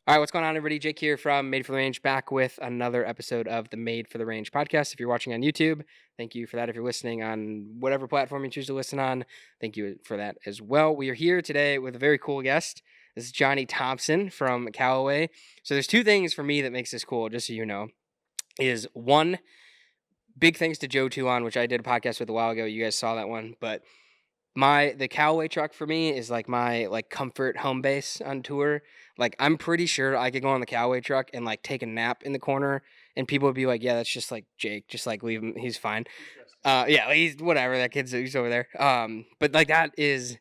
All right, what's going on, everybody? Jake here from Made for the Range, back with another episode of the Made for the Range podcast. If you're watching on YouTube, thank you for that. If you're listening on whatever platform you choose to listen on, thank you for that as well. We are here today with a very cool guest. This is Johnny Thompson from Callaway. So there's two things for me that makes this cool, just so you know, is one, big thanks to Joe Toulon, which I did a podcast with a while ago. You guys saw that one, but the Callaway truck for me is like my comfort home base on tour. Like, I'm pretty sure I could go on the Callaway truck and like take a nap in the corner and people would be like, yeah, that's just like Jake, just like leave him, he's fine. Yeah, he's whatever, that he's over there. But like that is,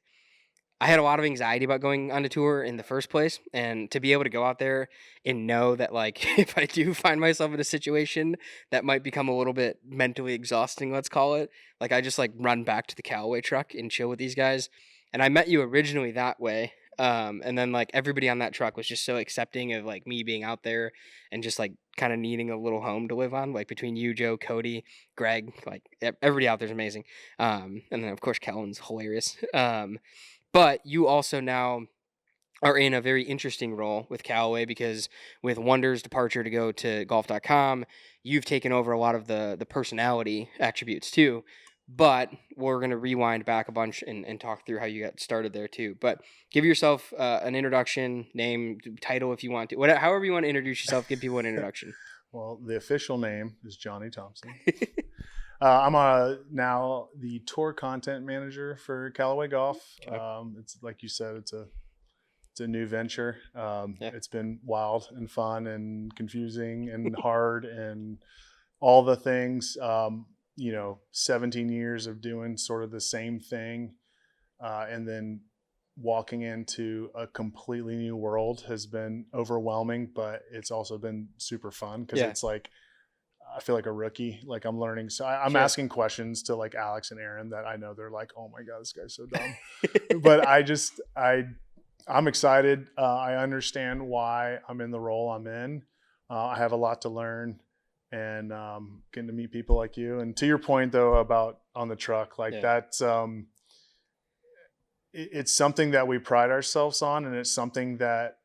I had a lot of anxiety about going on a tour in the first place, and to be able to go out there and know that, like, if I do find myself in a situation that might become a little bit mentally exhausting, let's call it, like, I just like run back to the Callaway truck and chill with these guys. And I met you originally that way. And then like everybody on that truck was just so accepting of like me being out there and just like kind of needing a little home to live on, like between you, Joe, Cody, Greg, like everybody out there's amazing. And then of course Kellen's hilarious. But you also now are in a very interesting role with Callaway, because with Wonder's departure to go to golf.com, you've taken over a lot of the personality attributes too. But we're going to rewind back a bunch and talk through how you got started there too. But give yourself an introduction, name, title if you want to. Whatever, however you want to introduce yourself, give people an introduction. Well, the official name is Johnny Thompson. I'm now the tour content manager for Callaway Golf. Okay. It's like you said, it's a new venture. Yeah. It's been wild and fun and confusing and hard and all the things. 17 years of doing sort of the same thing, and then walking into a completely new world has been overwhelming, but it's also been super fun because it's like, I feel like a rookie. Like, I'm learning. So I'm asking questions to like Alex and Aaron that I know they're like, oh my God, this guy's so dumb. But I'm excited. I understand why I'm in the role I'm in. I have a lot to learn, and getting to meet people like you. And to your point though, about on the truck, like that's, it's something that we pride ourselves on. And it's something that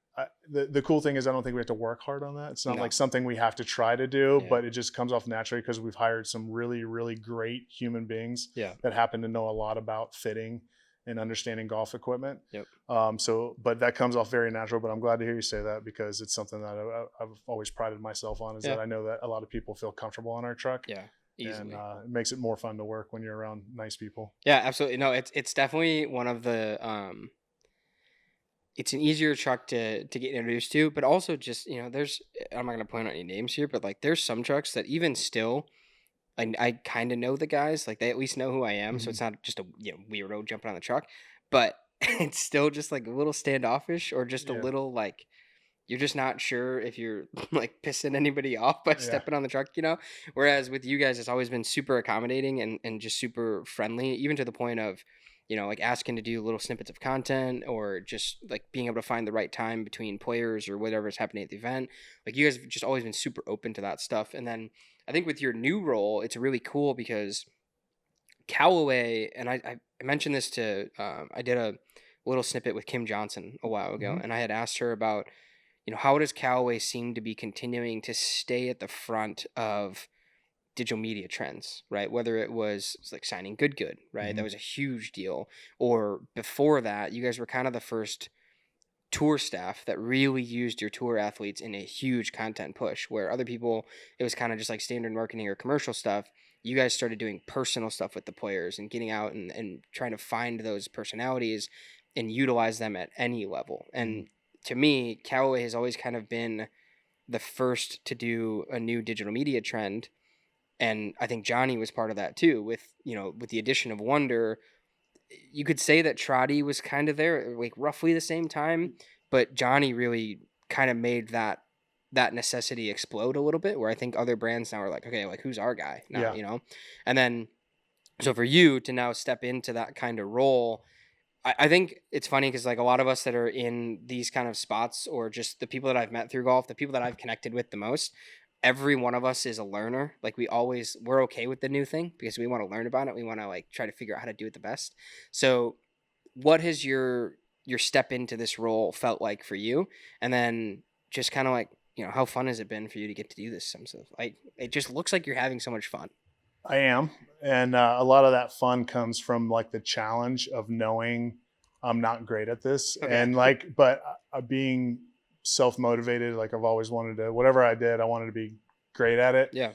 the cool thing is, I don't think we have to work hard on that. It's not like something we have to try to do, but it just comes off naturally because we've hired some really, really great human beings that happen to know a lot about fitting and understanding golf equipment. But that comes off very natural, but I'm glad to hear you say that, because it's something that I've always prided myself on, is that I know that a lot of people feel comfortable on our truck. Easily. And it makes it more fun to work when you're around nice people. Yeah, absolutely. No, it's definitely one of the, it's an easier truck to get introduced to, but also just, there's, I'm not going to point out any names here, but like there's some trucks that even still, I kind of know the guys, like they at least know who I am. Mm-hmm. So it's not just a weirdo jumping on the truck, but it's still just like a little standoffish, or just a little like, you're just not sure if you're like pissing anybody off by stepping on the truck, Whereas with you guys, it's always been super accommodating and just super friendly, even to the point of, like asking to do little snippets of content, or just like being able to find the right time between players or whatever's happening at the event. Like, you guys have just always been super open to that stuff. And then I think with your new role, it's really cool because Callaway, and I mentioned this to, I did a little snippet with Kim Johnson a while ago, and I had asked her about, how does Callaway seem to be continuing to stay at the front of digital media trends, right? Whether it was like signing Good, right? Mm-hmm. That was a huge deal. Or before that, you guys were kind of the first tour staff that really used your tour athletes in a huge content push, where other people, it was kind of just like standard marketing or commercial stuff. You guys started doing personal stuff with the players and getting out and trying to find those personalities and utilize them at any level. And to me, Callaway has always kind of been the first to do a new digital media trend. And I think Johnny was part of that too, with the addition of Wonder. You could say that Trotty was kind of there, like roughly the same time, but Johnny really kind of made that necessity explode a little bit, where I think other brands now are like, okay, like, who's our guy now, And then, so for you to now step into that kind of role, I think it's funny because like a lot of us that are in these kind of spots, or just the people that I've met through golf, the people that I've connected with the most, every one of us is a learner. Like, we're okay with the new thing because we want to learn about it. We want to like try to figure out how to do it the best. So what has your step into this role felt like for you? And then just kind of like, how fun has it been for you to get to do this? Some stuff. It just looks like you're having so much fun. I am. And a lot of that fun comes from like the challenge of knowing I'm not great at this. Okay. And like, but being self-motivated, like I've always wanted to, whatever I did, I wanted to be great at it. Yeah.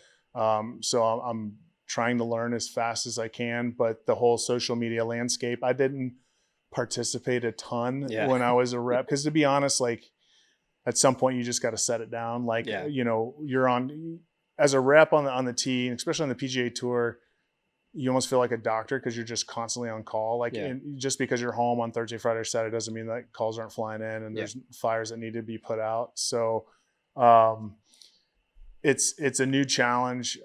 So I'm trying to learn as fast as I can, but the whole social media landscape, I didn't participate a ton when I was a rep. Cause to be honest, like at some point you just got to set it down. Like, you're on as a rep on the tee, especially on the PGA Tour, you almost feel like a doctor because you're just constantly on call. Like just because you're home on Thursday, Friday, or Saturday doesn't mean that calls aren't flying in and there's fires that need to be put out. So it's a new challenge,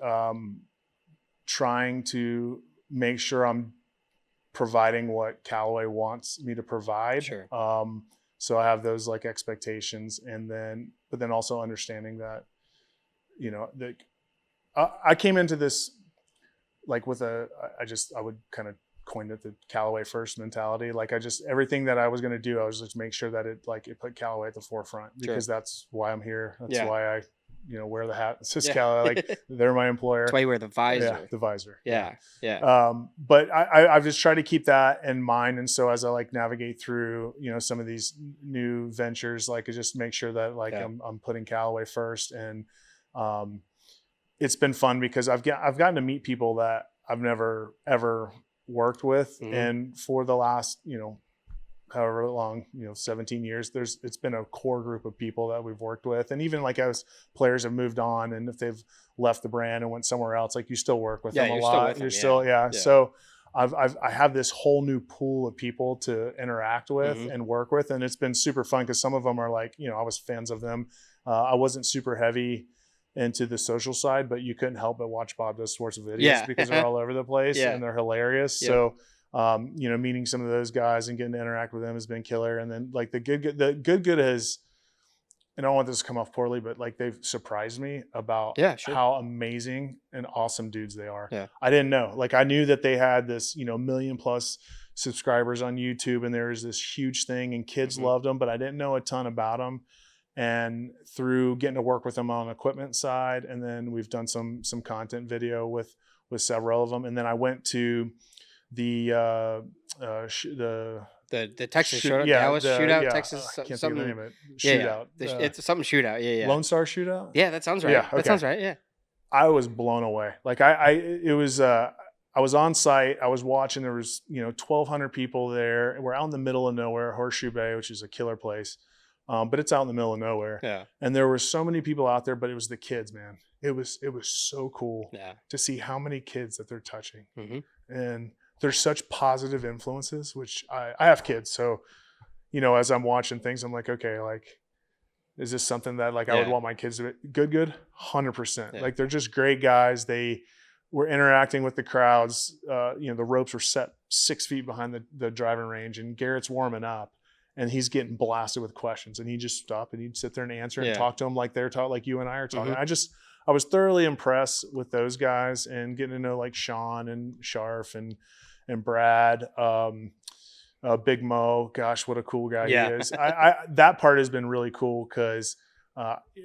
trying to make sure I'm providing what Callaway wants me to provide. Sure. So I have those like expectations, but then also understanding that, I came into this like with I would kind of coin it the Callaway first mentality. Like everything that I was going to do, I was just make sure that it put Callaway at the forefront because that's why I'm here. That's why I, wear the hat. It says Callaway, like they're my employer. That's why you wear the visor. Yeah, the visor. Yeah. But I've just tried to keep that in mind. And so as I like navigate through, some of these new ventures, like I just make sure that like I'm putting Callaway first. And it's been fun because I've gotten to meet people that I've never ever worked with. Mm-hmm. And for the last, however long, 17 years, it's been a core group of people that we've worked with. And even like as players have moved on and if they've left the brand and went somewhere else, like you still work with them a lot. You're still, So I have this whole new pool of people to interact with and work with. And it's been super fun because some of them are like, I was fans of them. I wasn't super heavy into the social side, but you couldn't help but watch Bob Does Sports videos because they're all over the place and they're hilarious. So, meeting some of those guys and getting to interact with them has been killer. And then like the good has, and I don't want this to come off poorly, but like they've surprised me about how amazing and awesome dudes they are. Yeah. I didn't know, like I knew that they had this, 1 million plus subscribers on YouTube and there was this huge thing and kids loved them, but I didn't know a ton about them. And through getting to work with them on the equipment side, and then we've done some content video with several of them. And then I went to the Texas shootout, Dallas shootout, Texas something. Name it. Shootout. It's something shootout. Yeah. Lone Star shootout. Yeah, that sounds right. Yeah, okay. That sounds right. Yeah. I was blown away. Like I was on site. I was watching. There was 1,200 people there. We're out in the middle of nowhere, Horseshoe Bay, which is a killer place. But it's out in the middle of nowhere. Yeah. And there were so many people out there, but it was the kids, man. It was so cool to see how many kids that they're touching. Mm-hmm. And there's such positive influences, which I have kids. So, as I'm watching things, I'm like, okay, like, is this something that like I would want my kids to be good? 100%. Yeah. Like they're just great guys. They were interacting with the crowds. The ropes were set 6 feet behind the driving range and Garrett's warming up. And he's getting blasted with questions, and he'd just stop and he'd sit there and answer and talk to them like they're taught, like you and I are talking. Mm-hmm. I was thoroughly impressed with those guys and getting to know like Sean and Sharf and Brad, Big Mo. Gosh, what a cool guy he is. That part has been really cool because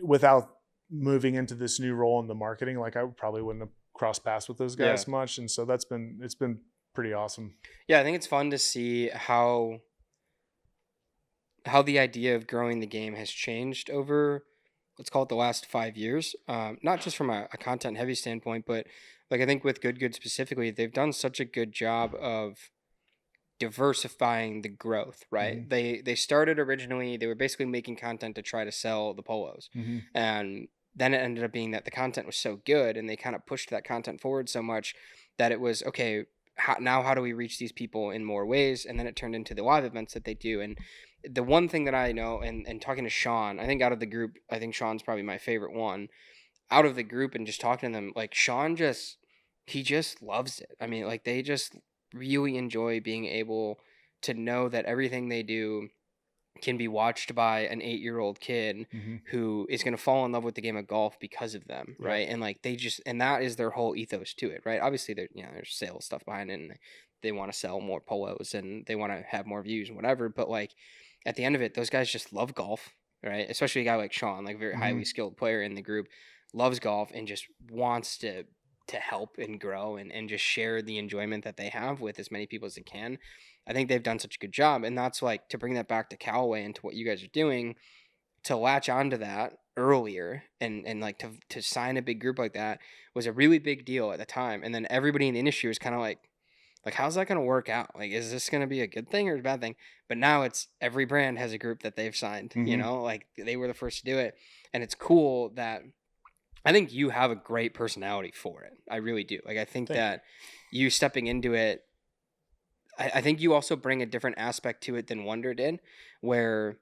without moving into this new role in the marketing, like I probably wouldn't have crossed paths with those guys much. And so it's been pretty awesome. Yeah, I think it's fun to see how the idea of growing the game has changed over, let's call it the last 5 years. Not just from a content heavy standpoint, but like I think with Good specifically, they've done such a good job of diversifying the growth, right? Mm-hmm. They started originally, they were basically making content to try to sell the polos. Mm-hmm. And then it ended up being that the content was so good and they kind of pushed that content forward so much that it was, okay, how do we reach these people in more ways? And then it turned into the live events that they do. And the one thing that I know, and talking to Sean, I think out of the group, I think Sean's probably my favorite one. Out of the group and just talking to them, like Sean he just loves it. I mean, like they just really enjoy being able to know that everything they do can be watched by an 8-year-old kid who is going to fall in love with the game of golf because of them, right? And like and that is their whole ethos to it, right? Obviously, there's sales stuff behind it, and they want to sell more polos and they want to have more views and whatever. But like at the end of it, those guys just love golf. right? Especially a guy like Sean, like very highly skilled player in the group, loves golf and just wants to help and grow and just share the enjoyment that they have with as many people as they can. I think they've done such a good job. And that's like, to bring that back to Callaway and to what you guys are doing, to latch onto that earlier and like to sign a big group like that was a really big deal at the time. And then everybody in the industry was kind of like, how's that going to work out? Like, is this going to be a good thing or a bad thing? But now it's every brand has a group that they've signed, you know, like they were the first to do it. And it's cool that I think you have a great personality for it. I really do. Like, I think that you stepping into it, I think you also bring a different aspect to it than Wonder did, where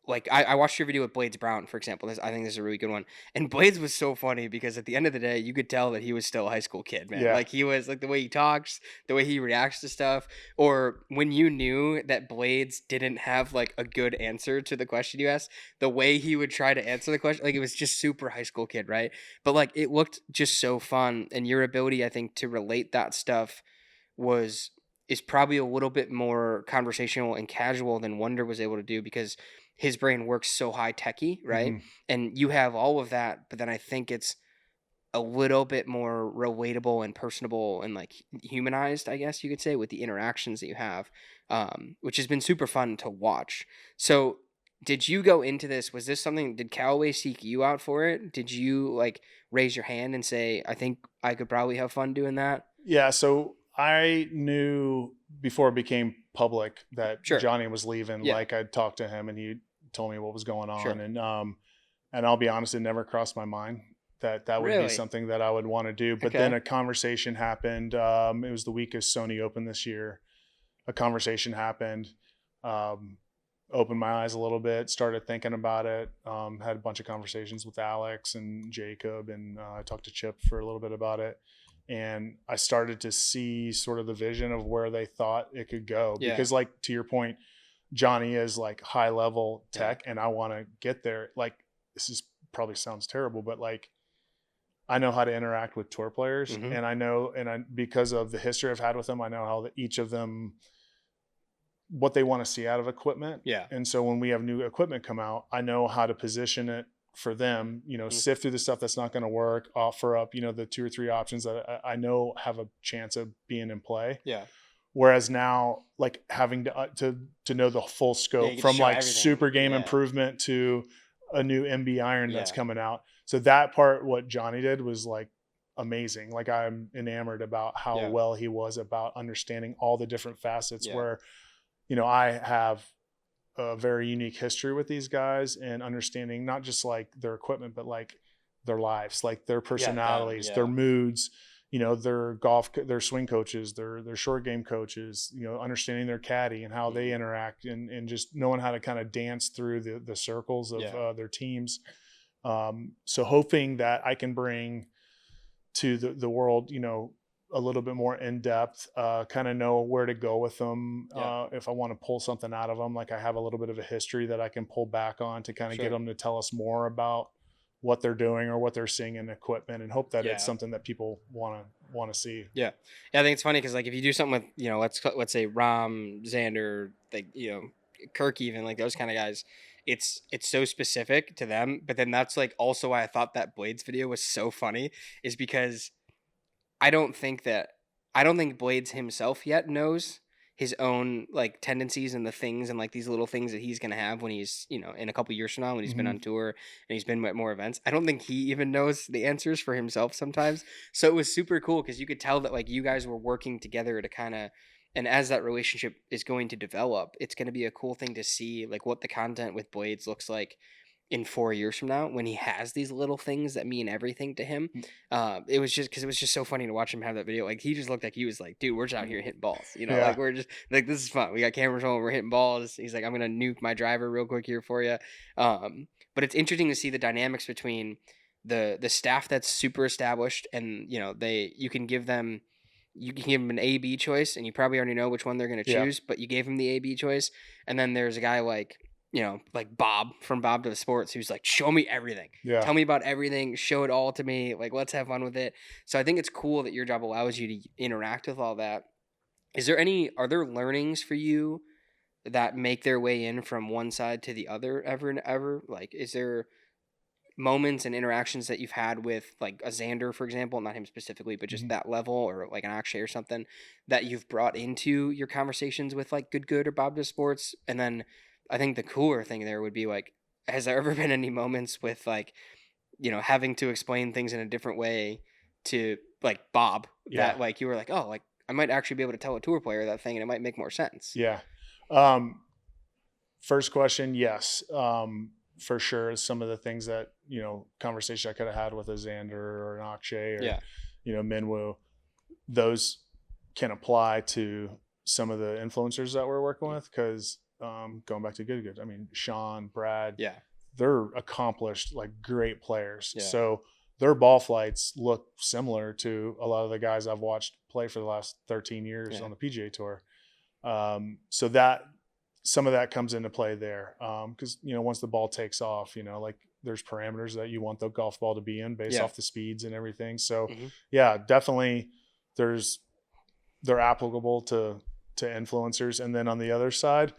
like I watched your video with Blades Brown, for example. I think this is a really good one. And Blades was so funny because at the end of the day, you could tell that he was still a high school kid, man. Yeah. Like he was like the way he talks, the way he reacts to stuff, or when you knew that Blades didn't have like a good answer to the question you asked, the way he would try to answer the question, like it was just super high school kid, right? But like it looked just so fun, and your ability, I think, to relate that stuff is probably a little bit more conversational and casual than Wonder was able to do because his brain works so high techy, right? And you have all of that, but then I think it's a little bit more relatable and personable and like humanized, I guess you could say, with the interactions that you have, which has been super fun to watch. So did you go into this? Was this something, did Callaway seek you out for it? Did you like raise your hand and say, I think I could probably have fun doing that? Yeah. So I knew before it became public that Johnny was leaving. Yeah. Like I'd talked to him and he told me what was going on. Sure. And I'll be honest, it never crossed my mind that would Really? be something that I would want to do. But then a conversation happened. It was the week of Sony Open this year. A conversation happened, opened my eyes a little bit, started thinking about it. Had a bunch of conversations with Alex and Jacob, and I talked to Chip for a little bit about it. And I started to see sort of the vision of where they thought it could go. Yeah. Because like, to your point, Johnny is like high level tech and I want to get there. Like, this is probably sounds terrible, but like, I know how to interact with tour players and I know, because of the history I've had with them, I know how each of them, what they want to see out of equipment. Yeah. And so when we have new equipment come out, I know how to position it for them, sift through the stuff that's not going to work, offer up, the 2 or 3 options that I know have a chance of being in play. Yeah. Whereas now, like having to know the full scope from like everything. Super game improvement to a new MB iron that's coming out. So that part, what Johnny did was like amazing. Like I'm enamored about how well he was about understanding all the different facets where, I have a very unique history with these guys and understanding not just like their equipment, but like their lives, like their personalities, their moods, their swing coaches, their short game coaches, understanding their caddy and how they interact and just knowing how to kind of dance through the circles of their teams. So hoping that I can bring to the world, a little bit more in depth, kind of know where to go with them. If I want to pull something out of them, like I have a little bit of a history that I can pull back on to kind of get them to tell us more about what they're doing or what they're seeing in equipment, and hope that it's something that people want to see. Yeah. I think it's funny because like if you do something with, let's say Rom, Xander, like, Kirk, even like those kind of guys, it's so specific to them. But then that's like also why I thought that Blades video was so funny, is because I don't think Blades himself yet knows his own like tendencies and the things and like these little things that he's going to have when he's, in a couple years from now, when he's been on tour and he's been at more events. I don't think he even knows the answers for himself sometimes. So it was super cool because you could tell that like you guys were working together to kind of, and as that relationship is going to develop, it's going to be a cool thing to see like what the content with Blades looks like in 4 years from now when he has these little things that mean everything to him. It was just so funny to watch him have that video. Like he just looked like he was like, dude, we're just out here hitting balls, like we're just like, this is fun. We got cameras on, we're hitting balls. He's like, I'm going to nuke my driver real quick here for you. But it's interesting to see the dynamics between the staff that's super established and, you can give them an A-B choice and you probably already know which one they're going to choose, but you gave him the A-B choice. And then there's a guy like Bob from Bob to the Sports, who's like, show me everything. Tell me about everything. Show it all to me. Like, let's have fun with it. So I think it's cool that your job allows you to interact with all that. Are there learnings for you that make their way in from one side to the other ever and ever? Like, is there moments and interactions that you've had with like a Xander, for example, not him specifically, but just that level, or like an Akshay or something that you've brought into your conversations with like Good or Bob Does Sports? And then I think the cooler thing there would be like, has there ever been any moments with like, you know, having to explain things in a different way to like Bob that like you were like, oh, like I might actually be able to tell a tour player that thing and it might make more sense? Yeah. First question, yes. For sure, some of the things that, you know, conversation I could have had with a Xander or an Akshay or, you know, Minwoo, those can apply to some of the influencers that we're working with. Because going back to Good, I mean, Sean, Brad, they're accomplished, like great players. So their ball flights look similar to a lot of the guys I've watched play for the last 13 years on the PGA Tour. So that some of that comes into play there. Because, you know, once the ball takes off, you know, like there's parameters that you want the golf ball to be in based off the speeds and everything. So yeah, definitely they're applicable to influencers. And then on the other side,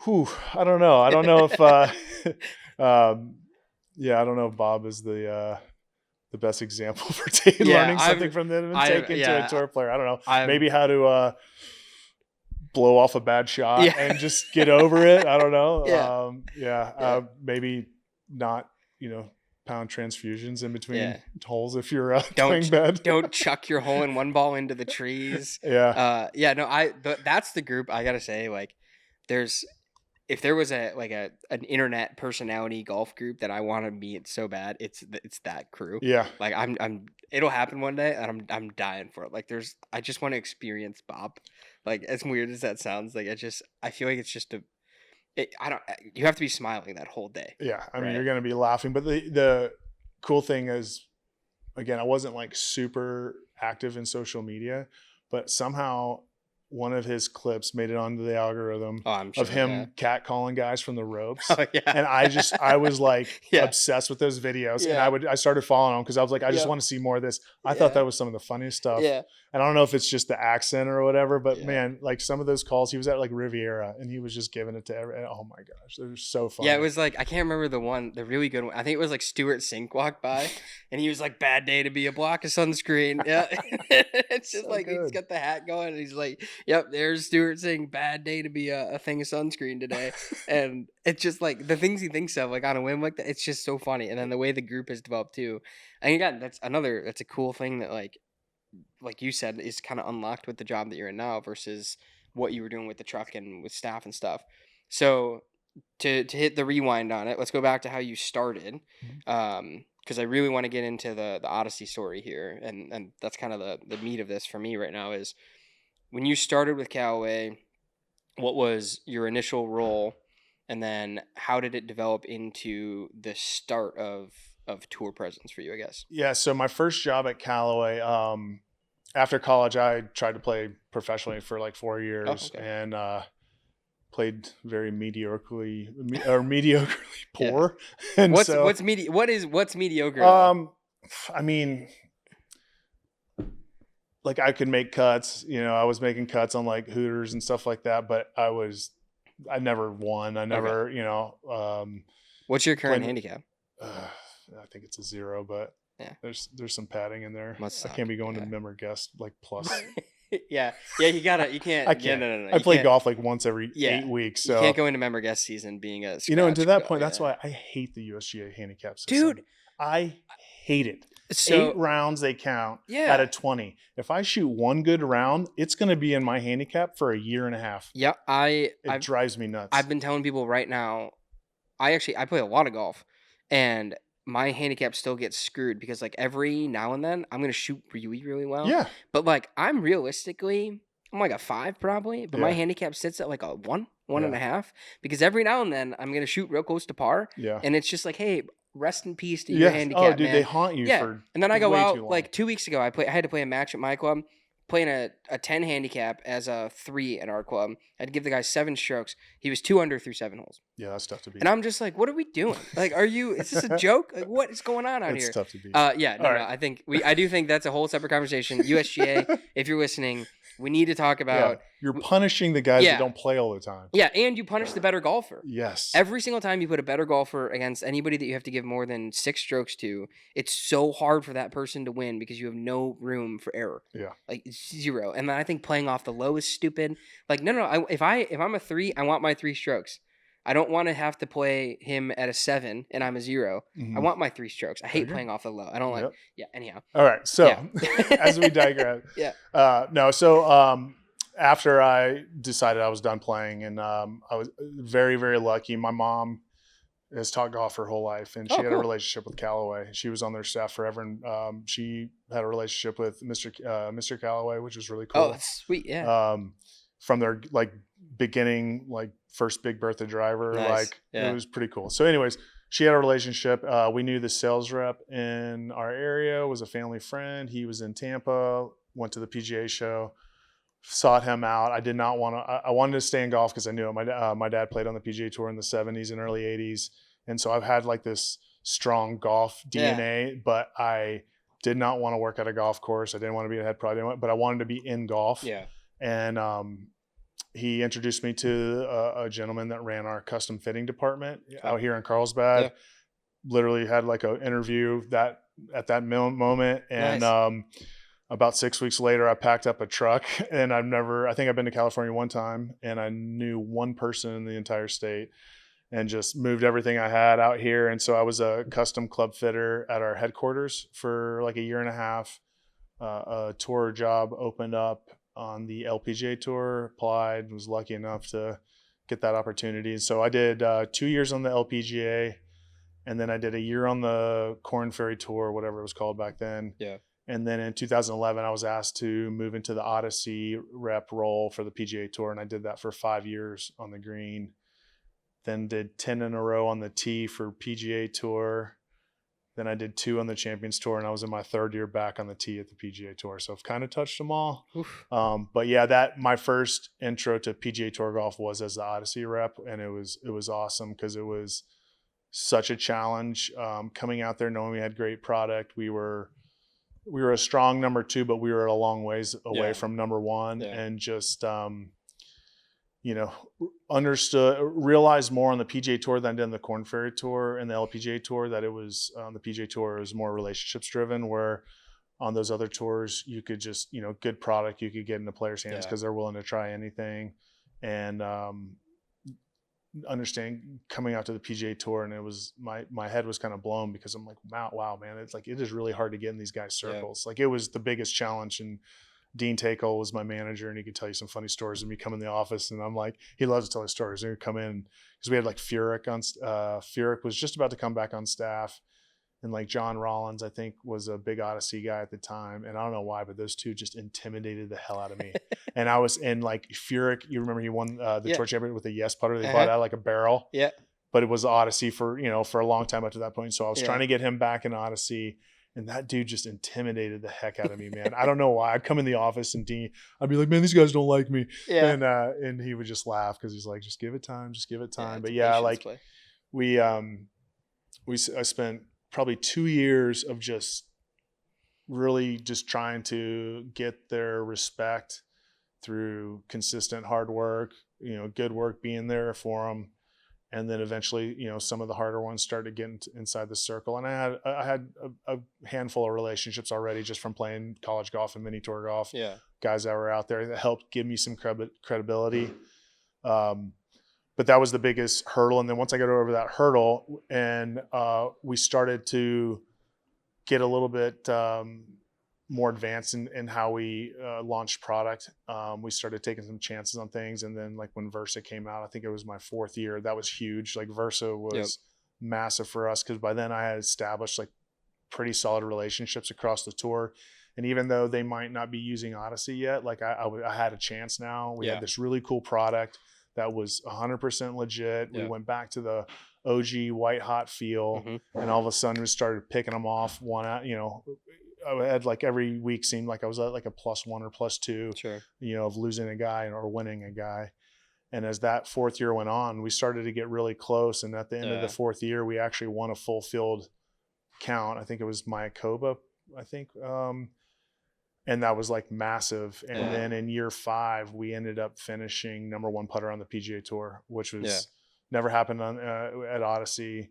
I don't know. I don't know if, I don't know if Bob is the best example for learning something from them and take into a tour player. I don't know. Maybe how to blow off a bad shot and just get over it. I don't know. Maybe not, you know, pound transfusions in between holes if you're playing bad. Don't chuck your hole in one ball into the trees. That's the group. I gotta say, like, if there was an internet personality golf group that I want to meet so bad, it's that crew. Yeah. Like it'll happen one day and I'm dying for it. Like I just want to experience Bob. Like, as weird as that sounds, like I feel like it's just you have to be smiling that whole day. Yeah. I mean, you're going to be laughing, but the cool thing is, again, I wasn't like super active in social media, but somehow one of his clips made it onto the algorithm of him catcalling guys from the ropes. And I was like obsessed with those videos. And I started following him because I was like, I just want to see more of this. I thought that was some of the funniest stuff. And I don't know if it's just the accent or whatever, but man, like some of those calls, he was at like Riviera and he was just giving it to everyone. Oh my gosh, they're so funny. Yeah, it was like, I can't remember the really good one. I think it was like Stuart Sink walked by and he was like, bad day to be a block of sunscreen. Yeah. It's just so like, good. He's got the hat going and he's like, yep, there's Stuart saying bad day to be a thing of sunscreen today. And it's just like the things he thinks of like on a whim like that. It's just so funny. And then the way the group has developed too. And again, that's a cool thing that like you said, is kind of unlocked with the job that you're in now versus what you were doing with the truck and with staff and stuff. So to hit the rewind on it, let's go back to how you started. Because I really want to get into the Odyssey story here. And that's kind of the meat of this for me right now is when you started with Callaway, what was your initial role? And then how did it develop into the start of tour presence for you, I guess? Yeah. So my first job at Callaway, after college, I tried to play professionally for like 4 years and played very mediocrely poor. And what's mediocre? I mean, like I could make cuts, you know, I was making cuts on like Hooters and stuff like that, but I never won. I never, you know, what's your current handicap? I think it's a 0, but there's some padding in there. I can't be going to member guest like plus. You can't. I can't. No. I play golf like once every 8 weeks. So you can't go into member guest season being a scratch, you know, and to that point, that's why I hate the USGA handicap system. Dude, I hate it. So, 8 rounds they count out of 20. If I shoot one good round, it's going to be in my handicap for a year and a half. Yeah, it drives me nuts. I've been telling people right now. I play a lot of golf, and my handicap still gets screwed because like every now and then I'm going to shoot really, really well. Yeah. But like I'm like a 5 probably, but my handicap sits at like a 1.5 because every now and then I'm going to shoot real close to par. Yeah. And it's just like, hey, rest in peace to your handicap. Oh, dude, man. They haunt you for and then I go out like 2 weeks ago. I had to play a match at my club. Playing a 10 handicap as a 3 at our club. I had to give the guy 7 strokes. He was 2 under through 7 holes. Yeah, that's tough to beat. And I'm just like, what are we doing? Like, is this a joke? Like, what is going on out here? It's tough to beat. No, I do think that's a whole separate conversation. USGA, if you're listening, We need to talk about. You're punishing the guys that don't play all the time. Yeah, and you punish the better golfer. Yes. Every single time you put a better golfer against anybody that you have to give more than 6 strokes to, it's so hard for that person to win because you have no room for error. Yeah. Like 0. And I think playing off the low is stupid. Like no. If I'm a 3, I want my 3 strokes. I don't want to have to play him at a 7 and I'm a 0. I want my 3 strokes. I hate playing off the low. I don't like. Yeah. Anyhow. All right. So as we digress. After I decided I was done playing, and I was very, very lucky. My mom has taught golf her whole life, and she had a relationship with Callaway. She was on their staff forever, and she had a relationship with Mr. Callaway, which was really cool. Oh, that's sweet. Yeah. From their beginning, first big Bertha driver, it was pretty cool. So anyways, she had a relationship. We knew the sales rep in our area was a family friend. He was in Tampa, went to the PGA show, sought him out. I did not want to, I wanted to stay in golf because I knew it. My dad played on the PGA Tour in the 70s and early 80s. And so I've had this strong golf DNA, but I did not want to work at a golf course. I didn't want to be a head pro, but I wanted to be in golf. Yeah. And he introduced me to a gentleman that ran our custom fitting department out here in Carlsbad. Yeah. Literally had an interview at that moment. And about 6 weeks later, I packed up a truck, and I think I've been to California one time, and I knew one person in the entire state, and just moved everything I had out here. And so I was a custom club fitter at our headquarters for a year and a half. A tour job opened up on the LPGA Tour, applied, was lucky enough to get that opportunity. So I did 2 years on the LPGA, and then I did a year on the Korn Ferry Tour, whatever it was called back then. Yeah. And then in 2011, I was asked to move into the Odyssey rep role for the PGA Tour, and I did that for 5 years on the green. Then did 10 in a row on the tee for PGA Tour. Then I did 2 on the Champions Tour, and I was in my 3rd year back on the tee at the PGA Tour. So I've kind of touched them all. But yeah, my first intro to PGA Tour golf was as the Odyssey rep, and it was awesome because it was such a challenge. Coming out there knowing we had great product, we were a strong number 2, but we were a long ways away from number 1, and just realized more on the PGA Tour than I did on the Korn Ferry Tour and the LPGA Tour, that it was on the PGA Tour, it was more relationships driven, where on those other tours you could just, good product you could get into players' hands because they're willing to try anything. And understand coming out to the PGA Tour, and it was my head was kind of blown because I'm like, wow, man, it's it is really hard to get in these guys' circles. It was the biggest challenge. And Dean Takel was my manager, and he could tell you some funny stories of me coming in the office. And I'm like, he loves to tell his stories. And he'd come in because we had Furyk on. Furyk was just about to come back on staff, and John Rollins, I think, was a big Odyssey guy at the time. And I don't know why, but those two just intimidated the hell out of me. And I was in Furyk. You remember he won the tour championship with a Yes putter. They bought out a barrel. Yeah. But it was Odyssey for a long time up to that point. So I was trying to get him back in Odyssey. And that dude just intimidated the heck out of me, man. I don't know why. I'd come in the office and I'd be like, man, these guys don't like me. Yeah. And he would just laugh because he's like, just give it time. But yeah, I spent probably 2 years of just really just trying to get their respect through consistent hard work, good work, being there for them. And then eventually, some of the harder ones started getting inside the circle. And I had a handful of relationships already just from playing college golf and mini tour golf. Yeah. Guys that were out there that helped give me some credibility. But that was the biggest hurdle. And then once I got over that hurdle, and we started to get a little bit more advanced in how we launched product. We started taking some chances on things. And then when Versa came out, I think it was my 4th year, that was huge. Versa was massive for us because by then I had established pretty solid relationships across the tour. And even though they might not be using Odyssey yet, I had a chance now. We had this really cool product that was 100% legit. We went back to the OG white hot feel, and all of a sudden we started picking them off one out, I had every week seemed like I was at a +1 or +2, sure, of losing a guy or winning a guy. And as that 4th year went on, we started to get really close. And at the end of the 4th year, we actually won a full field count. I think it was Mayakoba, and that was like massive. And Yeah. then in year 5, we ended up finishing #1 putter on the PGA Tour, which was never happened on at Odyssey.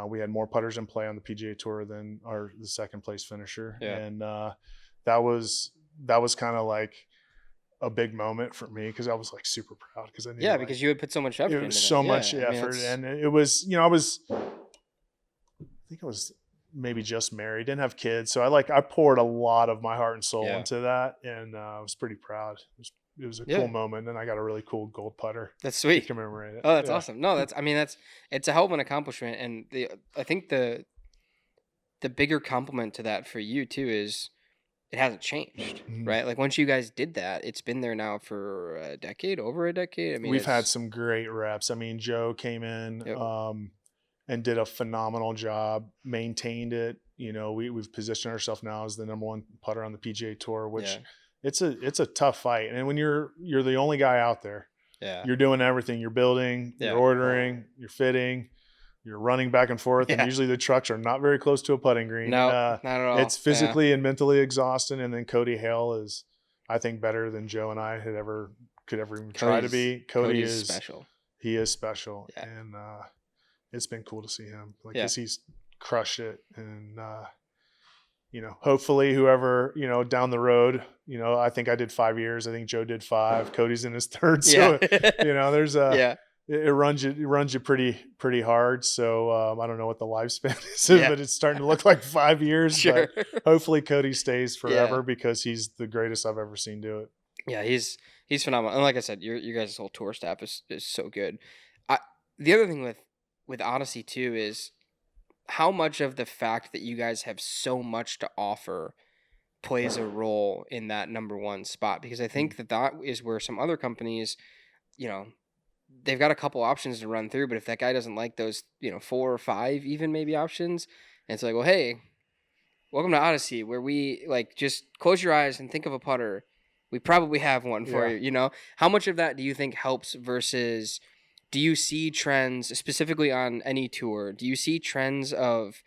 We had more putters in play on the PGA Tour than the second place finisher, and that was kind of like a big moment for me because I was like super proud because I knew because you had put so much effort it into was that. so much effort, and it was I think I was maybe just married, didn't have kids, so I poured a lot of my heart and soul into that, and I was pretty proud. It was a cool moment, and I got a really cool gold putter. That's sweet to commemorate it. Oh, that's awesome. No, it's a hell of an accomplishment, and I think the bigger compliment to that for you too is it hasn't changed, right? Like once you guys did that, it's been there now for over a decade. I mean, we've had some great reps. I mean, Joe came in and did a phenomenal job, maintained it. We've positioned ourselves now as the #1 putter on the PGA Tour, which it's a tough fight. And when you're the only guy out there, you're doing everything. You're building, you're ordering, you're fitting, you're running back and forth. And usually the trucks are not very close to a putting green. No, not at all. It's physically and mentally exhausting. And then Cody Hail is, I think, better than Joe and I could ever even try to be. Cody is special. He is special. And it's been cool to see him. Because he's crushed it. And, hopefully whoever, down the road, I think I did 5 years. I think Joe did 5. Cody's in his 3rd. So, there's it runs you pretty hard. So I don't know what the lifespan is, but it's starting to look like 5 years. Sure. But hopefully Cody stays forever because he's the greatest I've ever seen do it. Yeah, he's phenomenal. And like I said, your guys' whole tour staff is so good. The other thing with Odyssey too is how much of the fact that you guys have so much to offer plays a role in that #1 spot, because I think that is where some other companies, they've got a couple options to run through, but if that guy doesn't like those, 4 or 5 even maybe options, and it's like, well, hey, welcome to Odyssey, where we just close your eyes and think of a putter. We probably have one for you. How much of that do you think helps versus do you see trends specifically on any tour? Do you see trends of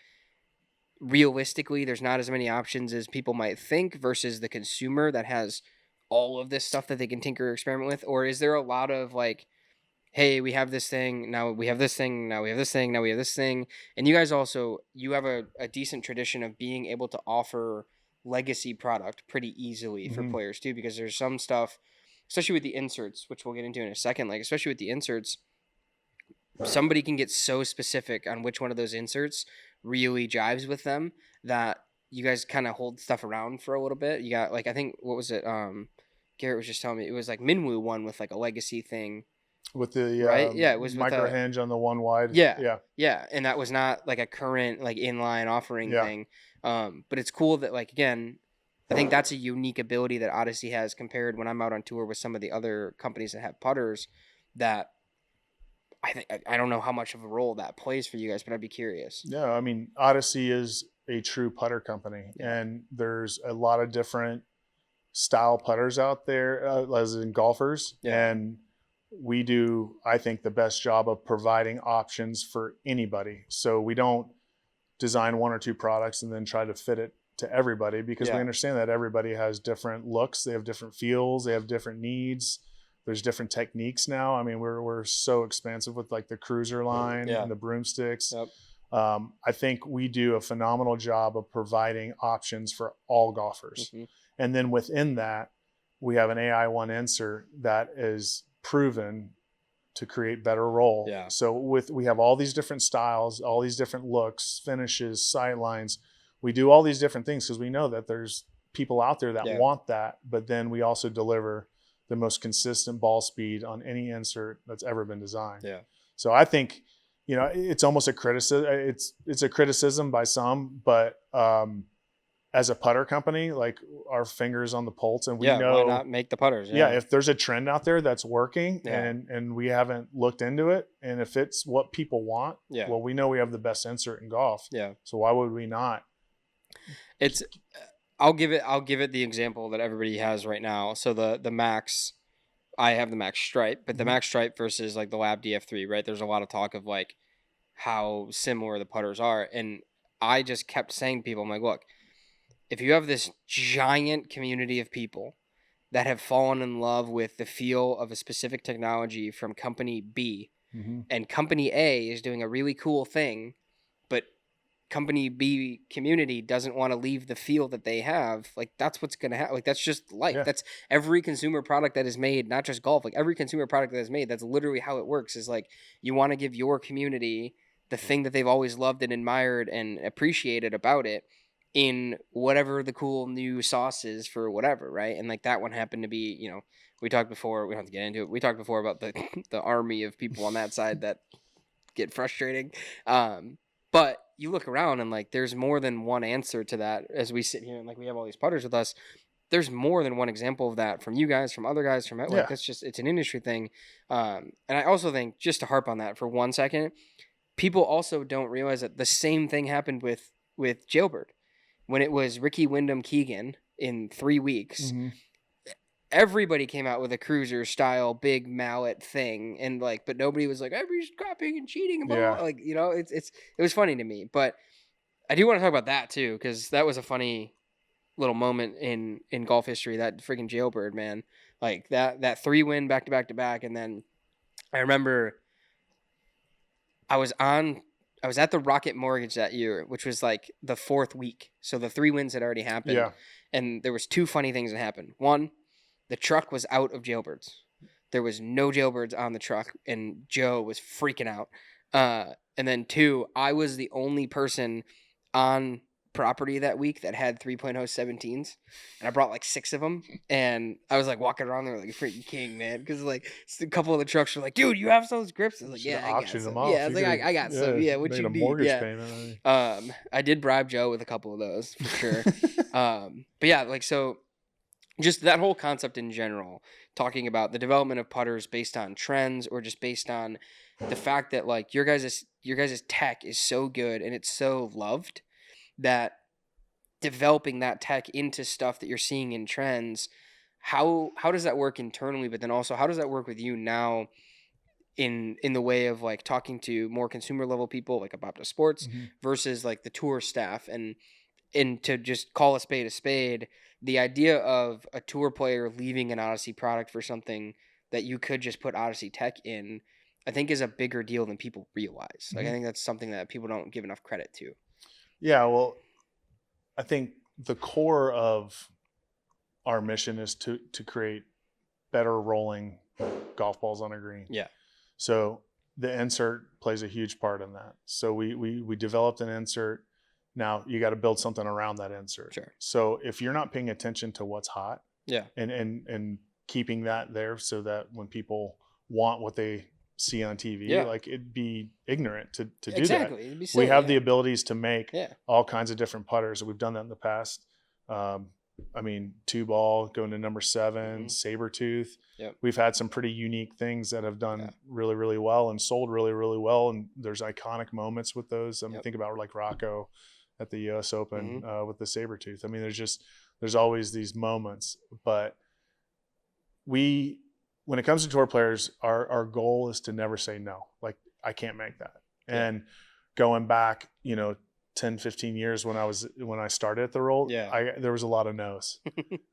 realistically there's not as many options as people might think versus the consumer that has all of this stuff that they can tinker or experiment with? Or is there a lot of hey, we have this thing, now we have this thing, now we have this thing, now we have this thing. And you guys you have a decent tradition of being able to offer legacy product pretty easily for players too, because there's some stuff, especially with the inserts, which we'll get into in a second, especially with the inserts, somebody can get so specific on which one of those inserts really jives with them that you guys kind of hold stuff around for a little bit. You got I think, what was it? Garrett was just telling me it was Minwoo one with a legacy thing. With the right, it was micro hinge on the one wide. Yeah, and that was not a current inline offering thing. But it's cool that again, I think that's a unique ability that Odyssey has compared when I'm out on tour with some of the other companies that have putters. That I don't know how much of a role that plays for you guys, but I'd be curious. Yeah, I mean, Odyssey is a true putter company, and there's a lot of different style putters out there, as in golfers, and we do, I think, the best job of providing options for anybody. So we don't design 1 or 2 products and then try to fit it to everybody, because we understand that everybody has different looks, they have different feels, they have different needs. There's different techniques now. I mean, we're so expansive with the cruiser line and the broomsticks. I think we do a phenomenal job of providing options for all golfers. And then within that, we have an AI1 insert that is proven to create better roll. So we have all these different styles, all these different looks, finishes, sight lines. We do all these different things because we know that there's people out there that want that, but then we also deliver the most consistent ball speed on any insert that's ever been designed. So I think, it's almost a criticism. It's a criticism by some, but as a putter company, our fingers on the pulse, and we know, why not make the putters? If there's a trend out there that's working and we haven't looked into it, and if it's what people want, well, we know we have the best insert in golf. So why would we not? I'll give it the example that everybody has right now. So the Max, I have the Max Stripe, but the Max Stripe versus the Lab DF3, right? There's a lot of talk of how similar the putters are, and I just kept saying to people, I'm like, look, if you have this giant community of people that have fallen in love with the feel of a specific technology from company B, and company A is doing a really cool thing, but company B community doesn't want to leave the feel that they have, like that's what's going to happen. Like that's just life. Yeah. That's every consumer product that is made, not just golf, like every consumer product that is made, that's literally how it works, is like you want to give your community the thing that they've always loved and admired and appreciated about it in whatever the cool new sauce is for whatever, right? And like that one happened to be, you know, we talked before, we don't have to get into it, we talked before about the the army of people on that side that get frustrating. But you look around and like there's more than one answer to that. As we sit here and like we have all these putters with us, there's more than one example of that from you guys, from other guys, from like that's just, it's an industry thing. And I also think, just to harp on that for 1 second, people also don't realize that the same thing happened with Jailbird when it was Ricky Wyndham Keegan in 3 weeks. Everybody came out with a cruiser style big mallet thing, and like, but nobody was like, everybody's copying and cheating and blah, blah. Like, you know, it was funny to me. But I do want to talk about that too, because that was a funny little moment in golf history, that freaking Jailbird, man. Like that 3-win back to back, and then I remember I was at the Rocket Mortgage that year, which was like the 4th week, so the 3 wins had already happened. And there was 2 funny things that happened. One, the truck was out of jailbirds. There was no jailbirds on the truck, and Joe was freaking out. And then 2, I was the only person on property that week that had 3.0 17s, and I brought like 6 of them, and I was like walking around there like a freaking king, man, because like a couple of the trucks were like, dude, you have those grips? I was like, yeah, I got some. Yeah, I was like, I got some. Yeah, what you need? Yeah. Payment. I did bribe Joe with a couple of those for sure. But yeah, like, so just that whole concept in general, talking about the development of putters based on trends, or just based on the fact that like your guys' tech is so good and it's so loved that developing that tech into stuff that you're seeing in trends, how does that work internally? But then also, how does that work with you now in the way of like talking to more consumer level people like about the sports versus like the tour staff, and to just call a spade, the idea of a tour player leaving an Odyssey product for something that you could just put Odyssey tech in, I think is a bigger deal than people realize. Like I think that's something that people don't give enough credit to. Yeah, well, I think the core of our mission is to create better rolling golf balls on a green. Yeah. So the insert plays a huge part in that. So we developed an insert. Now you got to build something around that insert. Sure. So if you're not paying attention to what's hot, and keeping that there so that when people want what they see on TV, like it'd be ignorant to do that. It'd be silly, we have the abilities to make all kinds of different putters. We've done that in the past. I mean, 2-ball going to number 7, saber tooth. We've had some pretty unique things that have done really, really well and sold really, really well. And there's iconic moments with those. I mean, think about like Rocco at the US Open with the saber tooth. I mean, there's always these moments, but when it comes to tour players, our goal is to never say no. Like, I can't make that. And going back, 10, 15 years when I started at the role, there was a lot of no's.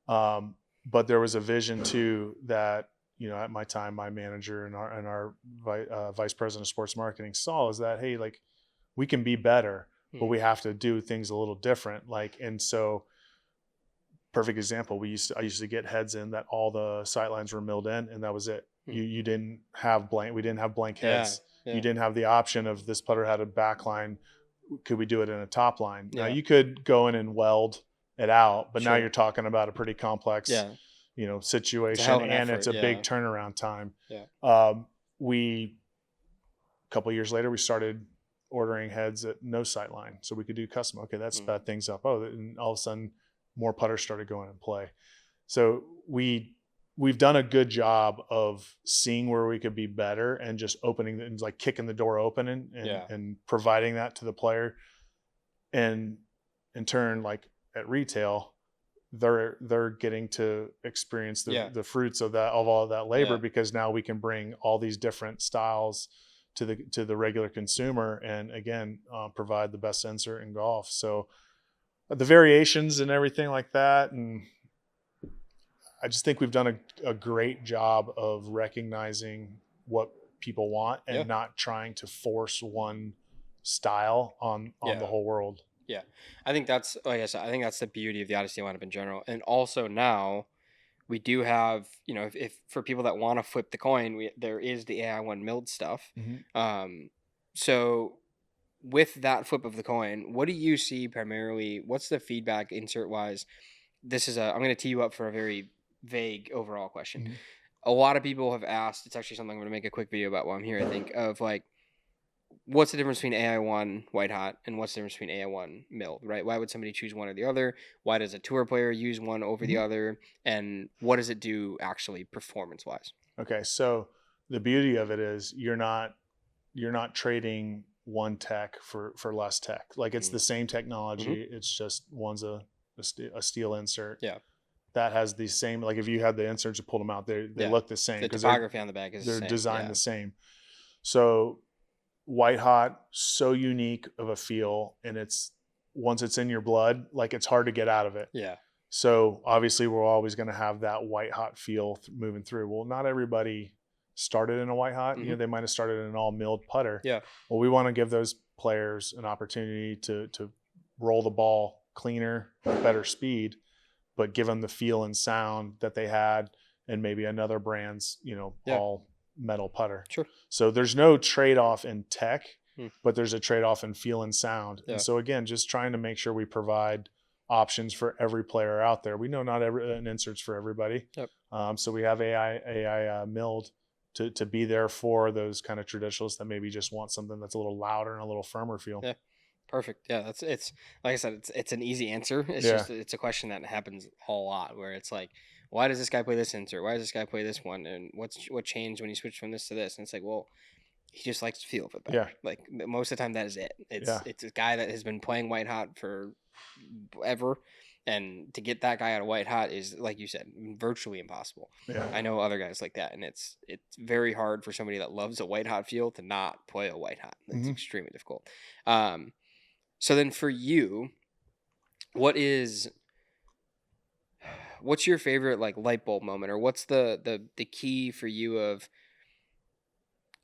But there was a vision too that, at my time, my manager and our vice president of sports marketing saw, is that, hey, like, we can be better, but we have to do things a little different. Like, and so, perfect example, I used to get heads in that all the sight lines were milled in, and that was it. You didn't have blank. We didn't have blank heads. You didn't have the option of this putter had a back line. Could we do it in a top line? Now you could go in and weld it out, but now you're talking about a pretty complex, situation, and it's a big turnaround time. A couple of years later, we started ordering heads at no sight line, so we could do custom. Okay, that sped things up. Oh, and all of a sudden, more putters started going in play. So we've done a good job of seeing where we could be better and just opening and like kicking the door open and providing that to the player. And in turn, like at retail, they're getting to experience the fruits of all of that labor, because now we can bring all these different styles to the regular consumer, and again, provide the best insert in golf. So the variations and everything like that. And I just think we've done a great job of recognizing what people want and not trying to force one style on the whole world. Yeah. I think that's, like I said, I think that's the beauty of the Odyssey lineup in general. And also now we do have, you know, if for people that want to flip the coin, there is the AI1 Mil stuff. So with that flip of the coin, what do you see primarily? What's the feedback insert wise? I'm going to tee you up for a very vague overall question. A lot of people have asked, it's actually something I'm going to make a quick video about while I'm here, I think, of like, what's the difference between AI1 White Hot and what's the difference between AI1 Mil, right? Why would somebody choose one or the other? Why does a tour player use one over the other? And what does it do actually performance wise? Okay. So the beauty of it is you're not trading one tech for less tech. Like it's the same technology. It's just one's a steel insert. Yeah. That has the same, like if you had the inserts and pulled them out, they look the same. The topography on the back is the same. They're designed the same. So White Hot, so unique of a feel, and once it's in your blood, like it's hard to get out of it. Yeah. So obviously we're always going to have that White Hot feel moving through. Well, not everybody started in a White Hot. You know, they might have started in an all milled putter. Yeah. Well, we want to give those players an opportunity to roll the ball cleaner, better speed, but give them the feel and sound that they had and maybe another brand's, all metal putter. Sure. So there's no trade-off in tech, but there's a trade-off in feel and sound. Yeah. And so again, just trying to make sure we provide options for every player out there. We know not an insert's for everybody. Yep. So we have AI milled to be there for those kind of traditionalists that maybe just want something that's a little louder and a little firmer feel. Yeah. Perfect. Yeah, it's like I said, it's an easy answer. It's just it's a question that happens a lot where it's like, why does this guy play this insert? Why does this guy play this one? And what changed when you switched from this to this? And it's like, well, he just likes to feel of it better. Yeah. Like most of the time, that is it. It's a guy that has been playing White Hot for ever, and to get that guy out of White Hot is, like you said, virtually impossible. Yeah. I know other guys like that, and it's very hard for somebody that loves a White Hot feel to not play a White Hot. It's extremely difficult. So then for you, what's your favorite like light bulb moment, or what's the key for you of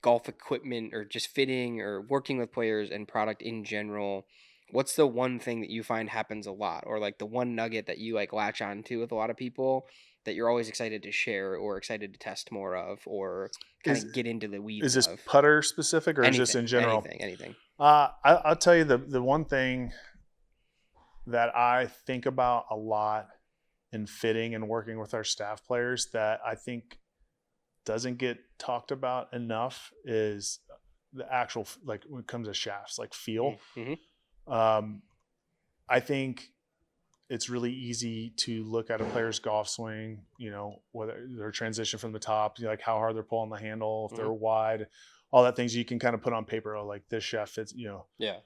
golf equipment or just fitting or working with players and product in general? What's the one thing that you find happens a lot, or like the one nugget that you like latch on to with a lot of people that you're always excited to share or excited to test more of, or kind of get into the weeds of? Is this putter specific or anything, just in general? Anything. I'll tell you the one thing that I think about a lot in fitting and working with our staff players that I think doesn't get talked about enough is the actual, like when it comes to shafts, like feel. I think it's really easy to look at a player's golf swing, whether their transition from the top, like how hard they're pulling the handle, if they're wide, all that things you can kind of put on paper. Oh, like this shaft fits, Yeah.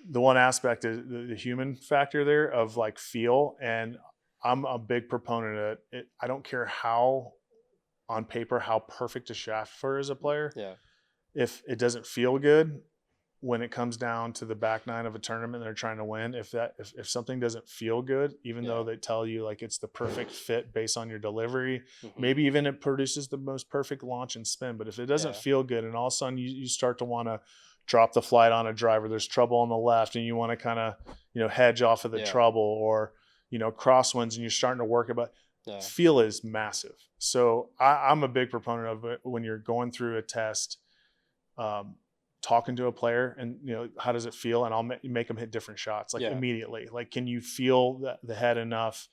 The one aspect is the human factor there of like feel. And I'm a big proponent of it. I don't care how on paper, how perfect a shaft for as a player. Yeah. If it doesn't feel good, when it comes down to the back nine of a tournament, they're trying to win. If something doesn't feel good, even though they tell you like it's the perfect fit based on your delivery, maybe even it produces the most perfect launch and spin. But if it doesn't feel good, and all of a sudden you start to want to drop the flight on a driver, there's trouble on the left, and you want to kind of hedge off of the trouble, or crosswinds, and you're starting to work about. Feel is massive. So I'm a big proponent of it when you're going through a test. Talking to a player and how does it feel, and I'll make them hit different shots immediately. Like, can you feel the head enough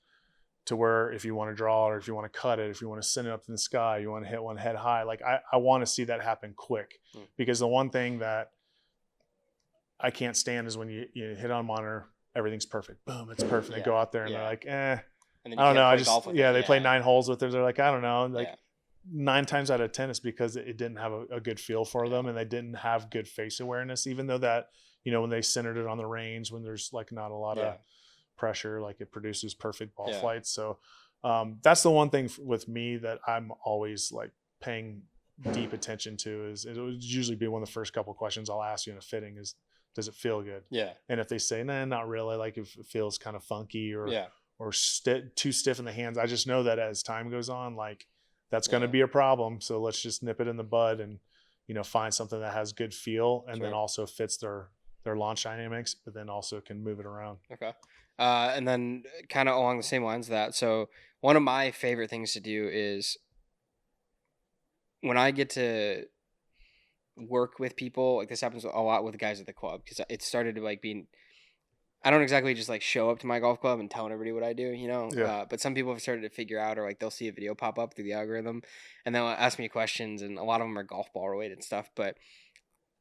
to where if you want to draw, or if you want to cut it, if you want to send it up in the sky, you want to hit one head high, like I want to see that happen quick. Because the one thing that I can't stand is when you hit on monitor, everything's perfect, boom, it's perfect. They go out there and they're like, I don't know, they play 9 holes with it, they're like, I don't know, like 9 times out of 10 is because it didn't have a good feel for them, and they didn't have good face awareness, even though that, when they centered it on the range, when there's like not a lot of pressure, like it produces perfect ball flights. So that's the one thing with me that I'm always like paying deep attention to. Is it would usually be one of the first couple questions I'll ask you in a fitting is, does it feel good? Yeah. And if they say, nah, not really, like if it feels kind of funky or Yeah. too stiff in the hands, I just know that as time goes on, like that's going to Yeah. be a problem. So let's just nip it in the bud and, you know, find something that has good feel and Sure. then also fits their launch dynamics, but then also can move it around. Okay. And then kind of along the same lines of that. So one of my favorite things to do is when I get to work with people, like this happens a lot with the guys at the club, because it started to like being, I don't exactly just like show up to my golf club and telling everybody what I do, you know? Yeah. But some people have started to figure out, or like they'll see a video pop up through the algorithm and they'll ask me questions, and a lot of them are golf ball related stuff. But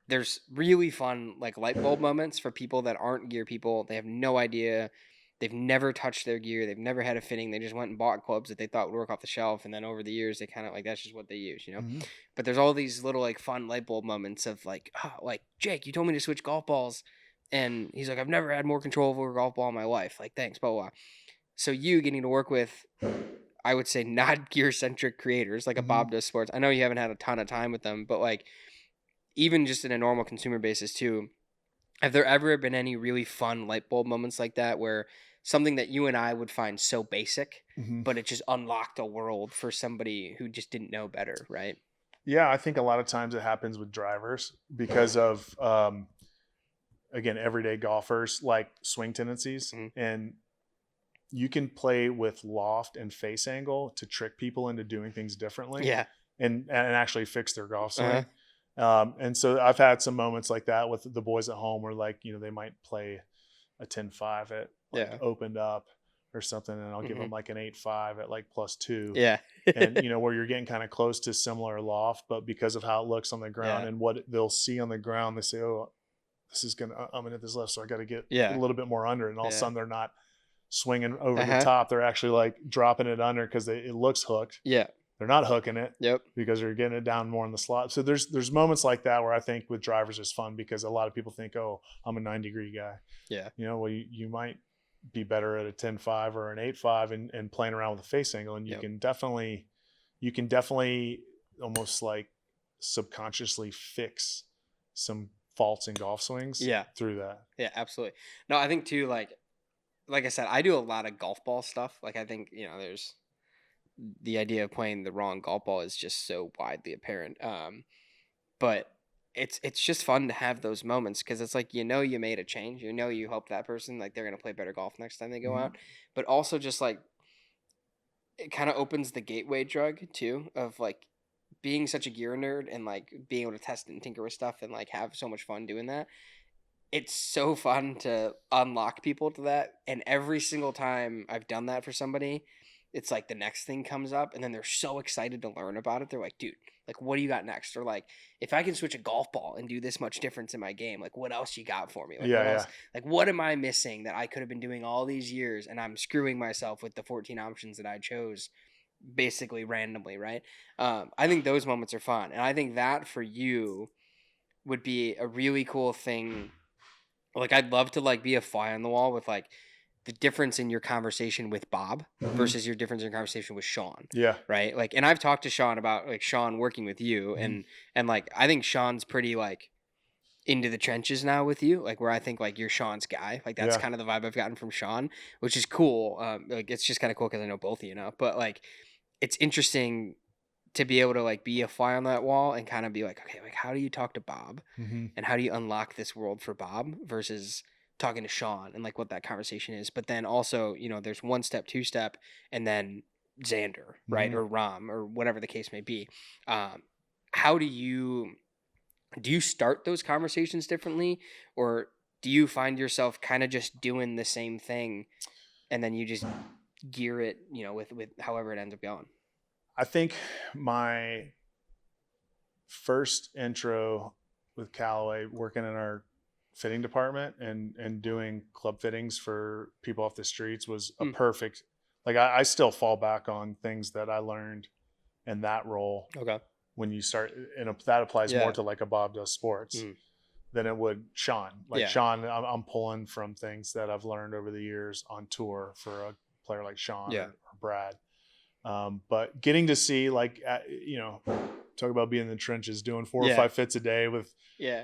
there's really fun like light bulb moments for people that aren't gear people. They have no idea. They've never touched their gear. They've never had a fitting. They just went and bought clubs that they thought would work off the shelf. And then over the years, they kind of like, that's just what they use, you know? Mm-hmm. But there's all these little like fun light bulb moments of like, oh, like, Jake, you told me to switch golf balls. And he's like, I've never had more control over a golf ball in my life. Like, thanks, blah, blah, blah. So you getting to work with, I would say, not gear-centric creators like a Bob Does Sports. I know you haven't had a ton of time with them, but like, even just in a normal consumer basis too, have there ever been any really fun light bulb moments like that where something that you and I would find so basic, but it just unlocked a world for somebody who just didn't know better, right? Yeah, I think a lot of times it happens with drivers because of, again, everyday golfers like swing tendencies. And you can play with loft and face angle to trick people into doing things differently. Yeah. And actually fix their golf swing. And so I've had some moments like that with the boys at home where like, you know, they might play a 10-5 at like opened up or something, and I'll give them like an 8-5 at like +2. Yeah. And you know, where you're getting kind of close to similar loft, but because of how it looks on the ground and what they'll see on the ground, they say, oh, this is gonna, I'm gonna hit this left, so I got to get a little bit more under. And all of a sudden they're not swinging over the top, they're actually like dropping it under because it looks hooked. Yeah. They're not hooking it. Yep. Because they're getting it down more in the slot. So there's moments like that where I think with drivers is fun because a lot of people think, oh, I'm a 9-degree guy. Yeah. You know, well, you might be better at a 10-5 or an 8-5 and playing around with a face angle, and you can definitely almost like subconsciously fix some faults in golf swings through that. Yeah, absolutely. No, I think too, like I said, I do a lot of golf ball stuff. Like I think, you know, there's the idea of playing the wrong golf ball is just so widely apparent. But it's just fun to have those moments because it's like, you know, you made a change, you know, you help that person, like they're going to play better golf next time they go out. But also just like, it kind of opens the gateway drug too of like being such a gear nerd and like being able to test and tinker with stuff and like have so much fun doing that. It's so fun to unlock people to that. And every single time I've done that for somebody, it's like the next thing comes up and then they're so excited to learn about it. They're like, dude, like, what do you got next? Or like, if I can switch a golf ball and do this much difference in my game, like what else you got for me? Like, what else? Like, what am I missing that I could have been doing all these years and I'm screwing myself with the 14 options that I chose basically randomly, right? I think those moments are fun. And I think that for you would be a really cool thing. Like, I'd love to like be a fly on the wall with like the difference in your conversation with Bob versus your difference in your conversation with Sean. Yeah. Right. Like, and I've talked to Sean about like Sean working with you and like, I think Sean's pretty like into the trenches now with you. Like where I think like you're Sean's guy. Like that's kind of the vibe I've gotten from Sean, which is cool. Like it's just kind of cool because I know both of you now, but like, it's interesting to be able to like be a fly on that wall and kind of be like, okay, like how do you talk to Bob and how do you unlock this world for Bob versus talking to Sean and like what that conversation is. But then also, you know, there's 1 step, 2 step, and then Xander, right? Or Rom or whatever the case may be. How do you start those conversations differently, or do you find yourself kind of just doing the same thing and then you just gear it, you know, with however it ends up going? I think my first intro with Callaway, working in our fitting department and doing club fittings for people off the streets, was a perfect, like I still fall back on things that I learned in that role. Okay. When you start, and that applies more to like a Bob Does Sports than it would Sean. Like Sean, I'm pulling from things that I've learned over the years on tour for a player like Sean or Brad. But getting to see talk about being in the trenches, doing 4 or 5 fits a day with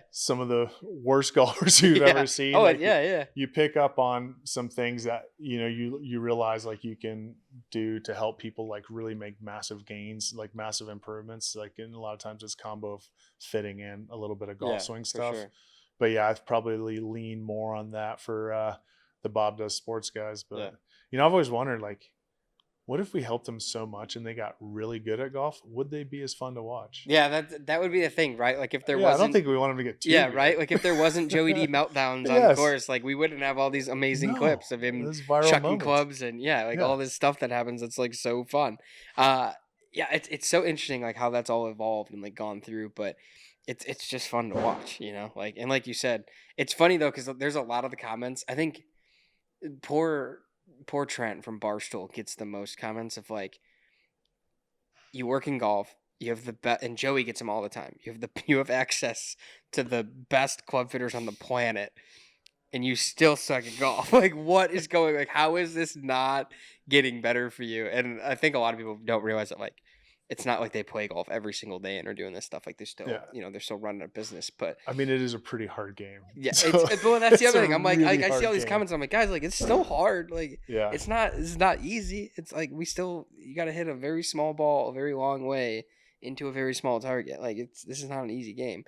some of the worst golfers you've ever seen. Oh, yeah. You pick up on some things that, you realize like you can do to help people like really make massive gains, like massive improvements. Like, and a lot of times it's combo of fitting in a little bit of golf swing stuff. Sure. But yeah, I've probably lean more on that for the Bob Does Sports guys. But, I've always wondered, like, what if we helped them so much and they got really good at golf? Would they be as fun to watch? Yeah, that would be the thing, right? Like if there wasn't, I don't think we want them to get too good. right? Like if there wasn't Joey D Meltdowns on course, like we wouldn't have all these amazing clips of him chucking clubs and all this stuff that happens. It's like so fun. It's so interesting, like how that's all evolved and like gone through, but it's just fun to watch, like, and like you said, it's funny though, because there's a lot of the comments. I think poor Trent from Barstool gets the most comments of like, you work in golf, you have the best, and Joey gets them all the time. You have access to the best club fitters on the planet, and you still suck at golf. Like, what is going? Like, how is this not getting better for you? And I think a lot of people don't realize that, like, it's not like they play golf every single day and are doing this stuff. Like they're still, they're still running a business. But I mean, it is a pretty hard game. Yeah, so well, that's the other thing. I'm like, really I see all these comments. I'm like, guys, like it's still hard. Like, it's not easy. It's like you got to hit a very small ball a very long way into a very small target. Like this is not an easy game.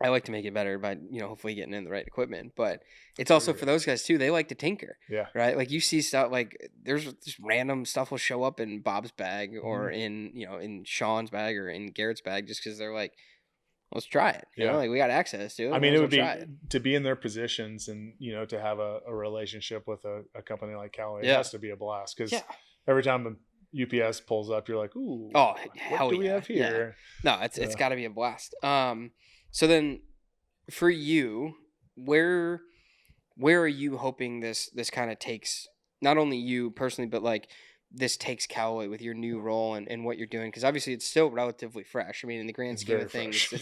I like to make it better by, hopefully getting in the right equipment, but it's also for those guys too. They like to tinker, right? Like you see stuff like there's just random stuff will show up in Bob's bag or in Sean's bag or in Garrett's bag just because they're like, let's try it. You know, like we got access to it. I mean, it would be to be in their positions and, to have a relationship with a company like Callaway. It has to be a blast because every time UPS pulls up, you're like, ooh, what do we have here? No, it's got to be a blast. So then, for you, where are you hoping this kind of takes not only you personally, but like this takes Callaway with your new role and what you're doing? Because obviously it's still relatively fresh. I mean, in the grand scheme of things,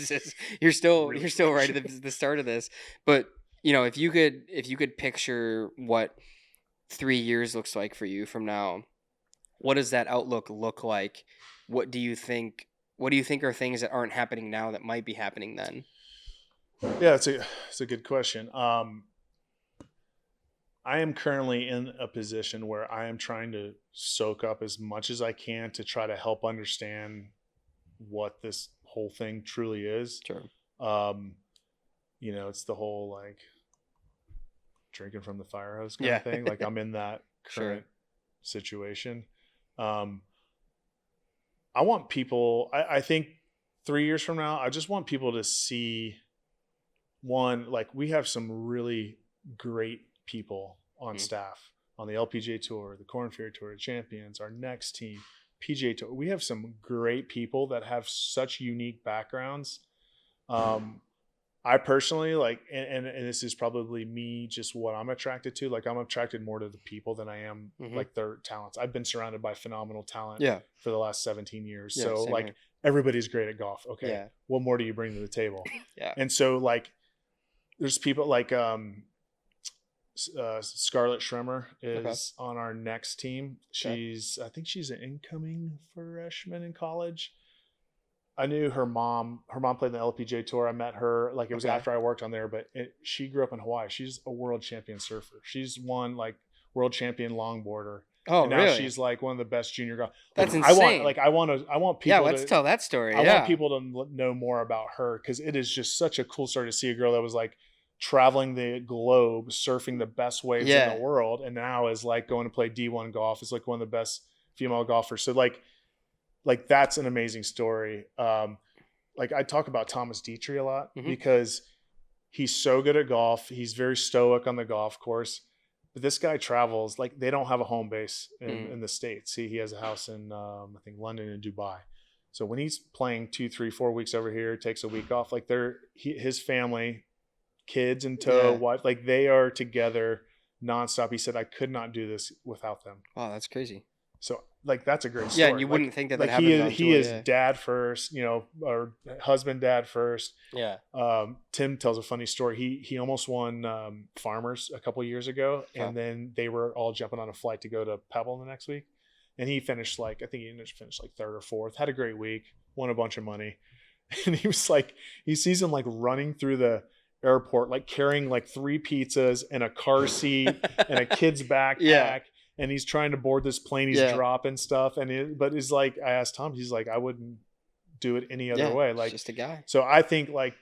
you're still right at the start of this. But if you could picture what 3 years looks like for you from now, what does that outlook look like? What do you think are things that aren't happening now that might be happening then? Yeah, it's a good question. I am currently in a position where I am trying to soak up as much as I can to try to help understand what this whole thing truly is. Sure. It's the whole like drinking from the fire hose kind of thing. Like I'm in that current situation. I want people, I think 3 years from now, I just want people to see one, like we have some really great people on staff on the LPGA Tour, the Korn Ferry Tour, Champions, our next team, PGA Tour. We have some great people that have such unique backgrounds. I personally like, and this is probably me, just what I'm attracted to. Like I'm attracted more to the people than I am like their talents. I've been surrounded by phenomenal talent for the last 17 years. So like here. Everybody's great at golf. Okay. Yeah. What more do you bring to the table? And so like, there's people like, Scarlett Schremer is on our next team. I think she's an incoming freshman in college. I knew her mom played in the LPGA Tour. I met her, like it was after I worked on there, but she grew up in Hawaii. She's a world champion surfer. She's won like world champion longboarder. Oh, and now really? She's like one of the best junior golf. That's insane. I want people. Yeah, let's tell that story. I want people to know more about her because it is just such a cool story to see a girl that was like traveling the globe, surfing the best waves in the world, and now is like going to play D1 golf. Is like one of the best female golfers. So like that's an amazing story. Like I talk about Thomas Dietrich a lot because he's so good at golf. He's very stoic on the golf course, but this guy travels, like they don't have a home base in the States. He has a house in, I think London and Dubai. So when he's playing 2, 3, 4 weeks over here, takes a week off, like his family, kids in tow, wife, like they are together nonstop. He said, I could not do this without them. Wow. That's crazy. So like that's a great story. Yeah, and you wouldn't think that like happened. He is dad first, or husband, dad first. Yeah. Tim tells a funny story. He almost won Farmers a couple of years ago, and then they were all jumping on a flight to go to Pebble the next week, and he finished like, I think he finished like third or fourth, had a great week, won a bunch of money. And he was like, he sees him like running through the airport, like carrying like 3 pizzas and a car seat and a kid's backpack. Yeah. And he's trying to board this plane. He's dropping stuff. But it's like, I asked Tom, he's like, I wouldn't do it any other way. Like, just a guy. So I think like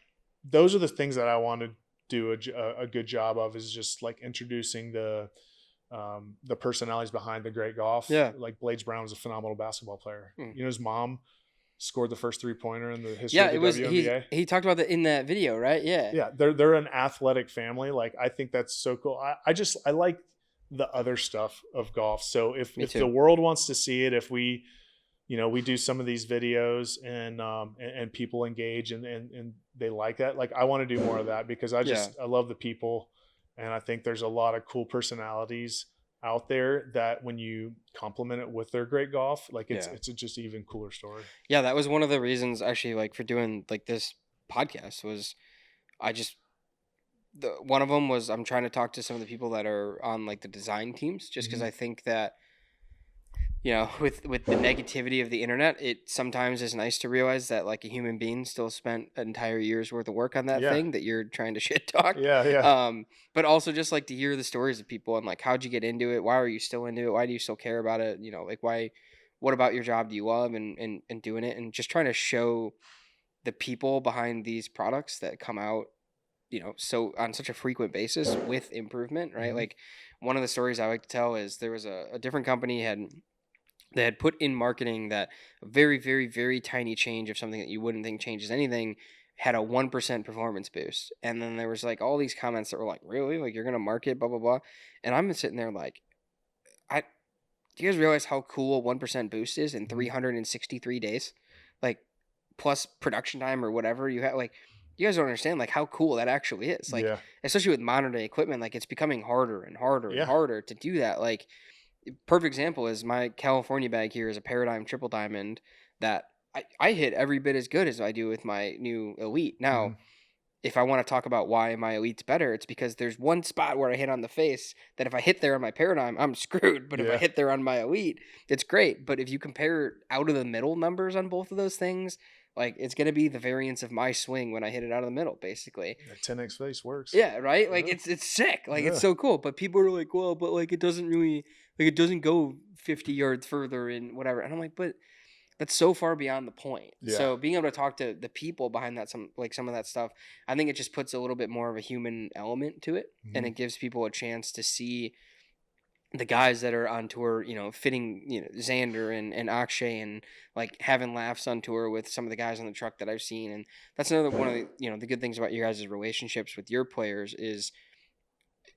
those are the things that I want to do a good job of, is just like introducing the personalities behind the great golf. Yeah. Like Blades Brown was a phenomenal basketball player. You know, his mom scored the first 3-pointer in the history of the WNBA. He talked about that in that video, right? Yeah. Yeah. They're an athletic family. Like, I think that's so cool. I like the other stuff of golf. So if the world wants to see it, if we, you know, we do some of these videos and people engage and they like that. Like, I want to do more of that, because I love the people. And I think there's a lot of cool personalities out there that when you complement it with their great golf, like it's just even cooler story. Yeah. That was one of the reasons actually, like, for doing like this podcast was one of them was I'm trying to talk to some of the people that are on like the design teams, just because I think that, you know, with the negativity of the internet, it sometimes is nice to realize that like a human being still spent an entire year's worth of work on that thing that you're trying to shit talk. But also just like to hear the stories of people and like, how'd you get into it? Why are you still into it? Why do you still care about it? You know, like what about your job do you love and doing it, and just trying to show the people behind these products that come out, you know, so on such a frequent basis with improvement, right? Like, one of the stories I like to tell is there was a different company they had put in marketing that a very, very, very tiny change of something that you wouldn't think changes anything had a 1% performance boost. And then there was like all these comments that were like, really? Like, you're going to market blah, blah, blah. And I'm sitting there like, do you guys realize how cool a 1% boost is in 363 days? Like, plus production time or whatever you have. Like, you guys don't understand like how cool that actually is. Like, especially with modern day equipment, like it's becoming harder and harder and harder to do that. Like, perfect example is my California bag here is a Paradigm Triple Diamond that I hit every bit as good as I do with my new Elite. Now, if I want to talk about why my Elite's better, it's because there's one spot where I hit on the face that if I hit there on my Paradigm, I'm screwed. But if I hit there on my Elite, it's great. But if you compare out of the middle numbers on both of those things, like, it's going to be the variance of my swing when I hit it out of the middle, basically. That 10x face works. Yeah, right? Like, it's sick. Like, it's so cool. But people are like, well, but, like, it doesn't really, like, it doesn't go 50 yards further and whatever. And I'm like, but that's so far beyond the point. So being able to talk to the people behind that, some of that stuff, I think it just puts a little bit more of a human element to it. And it gives people a chance to see the guys that are on tour, you know, fitting, you know, Xander and Akshay and like having laughs on tour with some of the guys on the truck that I've seen. And that's another one of the, you know, the good things about your guys' relationships with your players is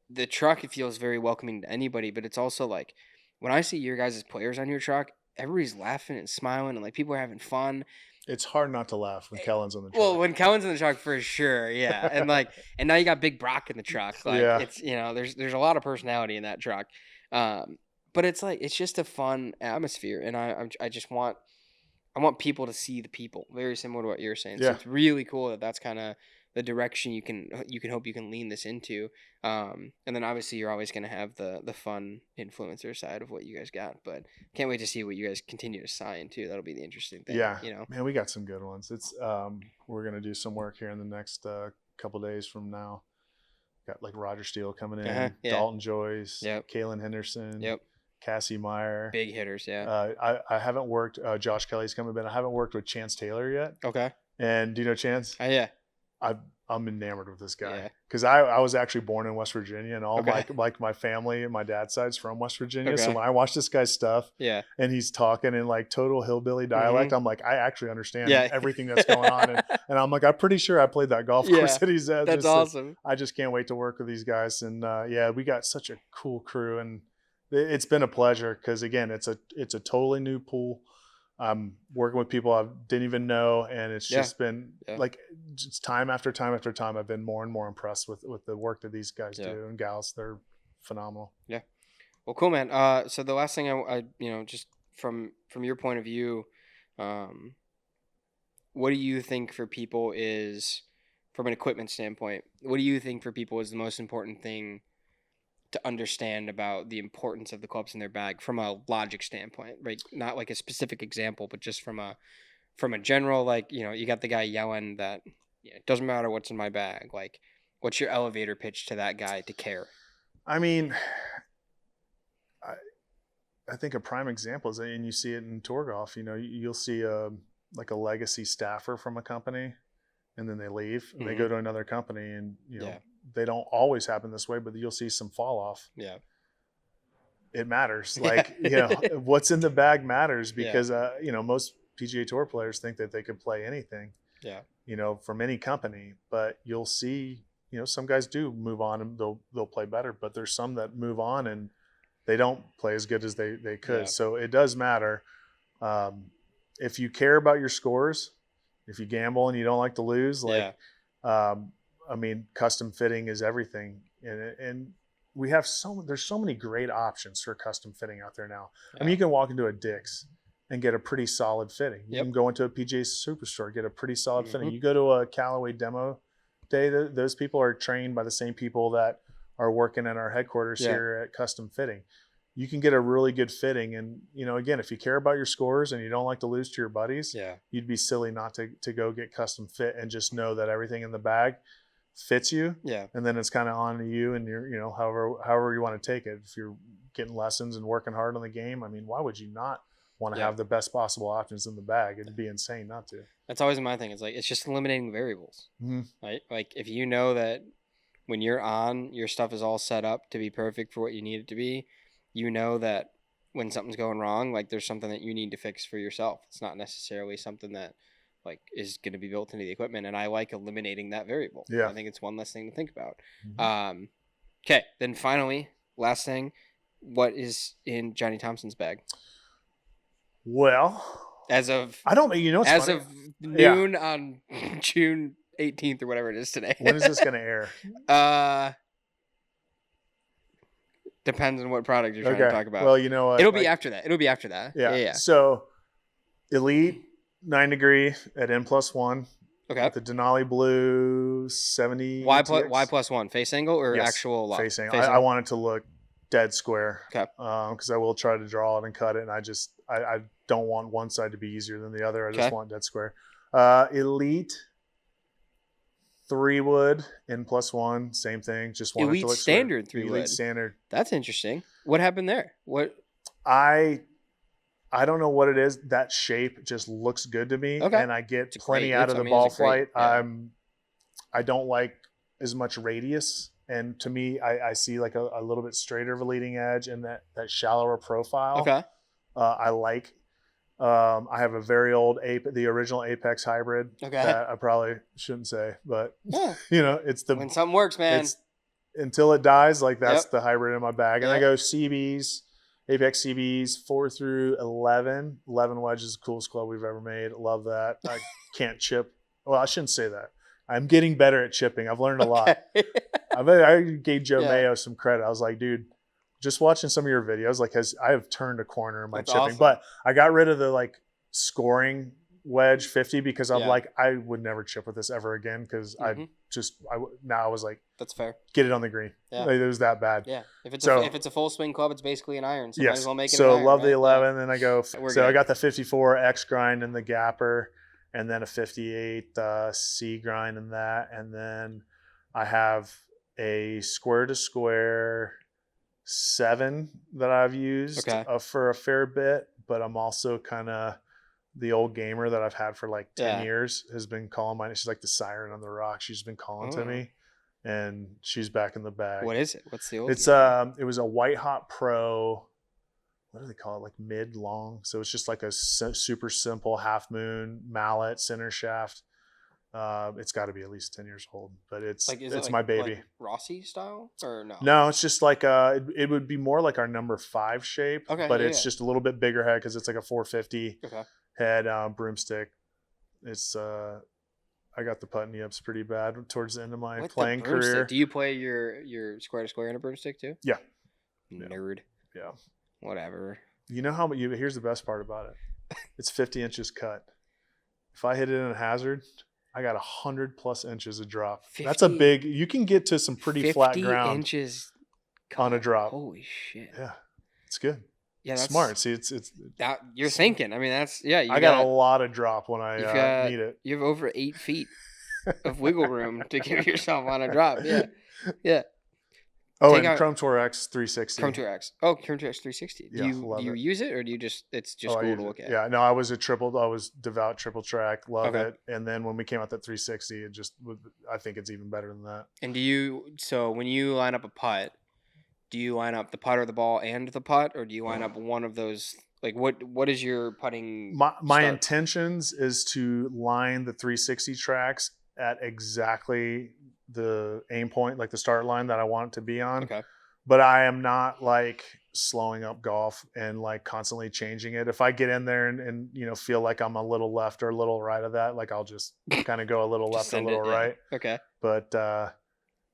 the truck, it feels very welcoming to anybody, but it's also like when I see your guys' players on your truck, everybody's laughing and smiling and like people are having fun. It's hard not to laugh when Kellen's on the truck. Well, when Kellen's in the truck, for sure, yeah. And like, and now you got Big Brock in the truck. Like, it's, you know, there's a lot of personality in that truck. But it's like, it's just a fun atmosphere, and I just want, I want people to see the people. Very similar to what you're saying. So it's really cool that that's kind of the direction you can hope you can lean this into. And then obviously you're always going to have the fun influencer side of what you guys got, but can't wait to see what you guys continue to sign too. That'll be the interesting thing. Yeah, you know, man, we got some good ones. It's we're going to do some work here in the next couple days from now. Got like Roger Steele coming in, Dalton Joyce, Kalen Henderson, Cassie Meyer. Big hitters, I haven't worked, Josh Kelly's coming in. I haven't worked with Chance Taylor yet. Okay. And do you know Chance? Yeah. I'm enamored with this guy because I was actually born in West Virginia, and all my family and my dad's side's from West Virginia. So when I watch this guy's stuff, and he's talking in like total hillbilly dialect, I'm like, I actually understand everything that's going on, and I'm like, I'm pretty sure I played that golf course that he's at. That's awesome. I just can't wait to work with these guys, and we got such a cool crew, and it's been a pleasure because again, it's a totally new pool. I'm working with people I didn't even know, and it's just been like just time after time after time. I've been more and more impressed with the work that these guys do and gals. They're phenomenal. Yeah. Well, cool, man. So the last thing I you know, just from your point of view, what do you think for people is, from an equipment standpoint, what do you think for people is the most important thing to understand about the importance of the clubs in their bag from a logic standpoint, right? Not like a specific example, but just from a general, like, you know, you got the guy yelling that, yeah, it doesn't matter what's in my bag. Like, what's your elevator pitch to that guy to care? I mean, I think a prime example is, and you see it in tour golf, you know, you'll see like a legacy staffer from a company, and then they leave and they go to another company, and, you know, they don't always happen this way, but you'll see some fall off. Yeah. It matters. Like, you know, what's in the bag matters because, you know, most PGA Tour players think that they could play anything, you know, from any company, but you'll see, you know, some guys do move on and they'll play better, but there's some that move on and they don't play as good as they could. So it does matter. If you care about your scores, if you gamble and you don't like to lose, like, I mean, custom fitting is everything. And we have there's so many great options for custom fitting out there now. I mean, you can walk into a Dick's and get a pretty solid fitting. You can go into a PGA Superstore, get a pretty solid fitting. You go to a Callaway demo day, those people are trained by the same people that are working at our headquarters here at Custom Fitting. You can get a really good fitting. And, you know, again, if you care about your scores and you don't like to lose to your buddies, you'd be silly not to go get custom fit and just know that everything in the bag fits you. And then it's kind of on to you and you're, you know, however you want to take it. If you're getting lessons and working hard on the game, I mean, why would you not want to have the best possible options in the bag? It'd be insane not to. That's always my thing. It's like, it's just eliminating variables, right? Like, if you know that when you're on, your stuff is all set up to be perfect for what you need it to be, you know that when something's going wrong, like, there's something that you need to fix for yourself. It's not necessarily something that, like, is going to be built into the equipment. And I like eliminating that variable. I think it's one less thing to think about. Okay. Then finally, last thing, what is in Johnny Thompson's bag? Well, as of, I don't know, you know, as funny. Of noon on June 18th or whatever it is today. When is this going to air? Depends on what product you're trying to talk about. Well, you know what? It'll be after that. It'll be after that. Yeah. So, Elite 9 degree at N+1. Okay. The Denali Blue 70. Why +1? Face angle or actual lock? Face angle. I want it to look dead square. Okay. Because I will try to draw it and cut it, and I don't want one side to be easier than the other. I just want dead square. Elite 3-wood N+1, same thing. Just want it to look standard square. 3-wood. Elite standard. That's interesting. What happened there? What? I don't know what it is. That shape just looks good to me, and I get plenty out of the ball flight. I don't like as much radius, and to me, I see like a little bit straighter of a leading edge and that shallower profile. Okay. I like. I have a very old the original Apex hybrid. That I probably shouldn't say, but you know, it's the when something works, man. It's, until it dies, like that's the hybrid in my bag, and I go CBs. Apex CBs 4 through 11. 11 wedge is the coolest club we've ever made. Love that. I can't chip. Well, I shouldn't say that. I'm getting better at chipping. I've learned a lot. I gave Joe Mayo some credit. I was like, dude, just watching some of your videos, like, I have turned a corner in my chipping. Awesome. But I got rid of the like scoring wedge 50 because I'm like, I would never chip with this ever again because now I was like, that's fair. Get it on the green. Like, it was that bad. Yeah. If it's a full swing club, it's basically an iron. So might as well make it so an iron, love the 11. Then I go. I got the 54 X grind in the gapper, and then a 58 C grind in that, and then I have a square to square 7 that I've used for a fair bit. But I'm also kind of the old gamer that I've had for like 10 years has been calling mine. She's like the siren on the rock. She's been calling to me. And she's back in the bag. What is it? What's the old? It's it was a White Hot Pro. What do they call it? Like mid long. So it's just like a super simple half moon mallet center shaft. It's got to be at least 10 years old, but it's my baby. Like Rossi style or no? No, it's just like it would be more like our number 5 shape. But it's just a little bit bigger head because it's like a 450 head broomstick. It's I got the putting yips pretty bad towards the end of my playing career. Do you play your square to square in a broomstick too? Yeah. Nerd. Yeah. Whatever. You know how much? Here's the best part about it. It's 50 inches cut. If I hit it in a hazard, I got 100+ inches of drop. That's a big. You can get to some pretty flat ground. 50 inches on a drop. Holy shit. Yeah, it's good. Yeah, that's smart. See, it's that you're thinking. I mean, that's I got a lot of drop when I need it. You have over 8 feet of wiggle room to give yourself on a drop. Yeah, yeah. Oh, and Chrome Tour X 360. Chrome Tour X. Oh, Chrome Tour X 360. Do you use it, or do you just it's just cool to look at? Yeah, no, I was devout triple track, love it. And then when we came out that 360, I think it's even better than that. And so when you line up a putt, do you line up the putt or the ball and the putt, or do you line up one of those? Like what is your putting? My intentions is to line the 360 tracks at exactly the aim point, like the start line that I want it to be on. Okay. But I am not like slowing up golf and like constantly changing it. If I get in there and feel like I'm a little left or a little right of that, like I'll just kind of go a little left or a little right. Okay. But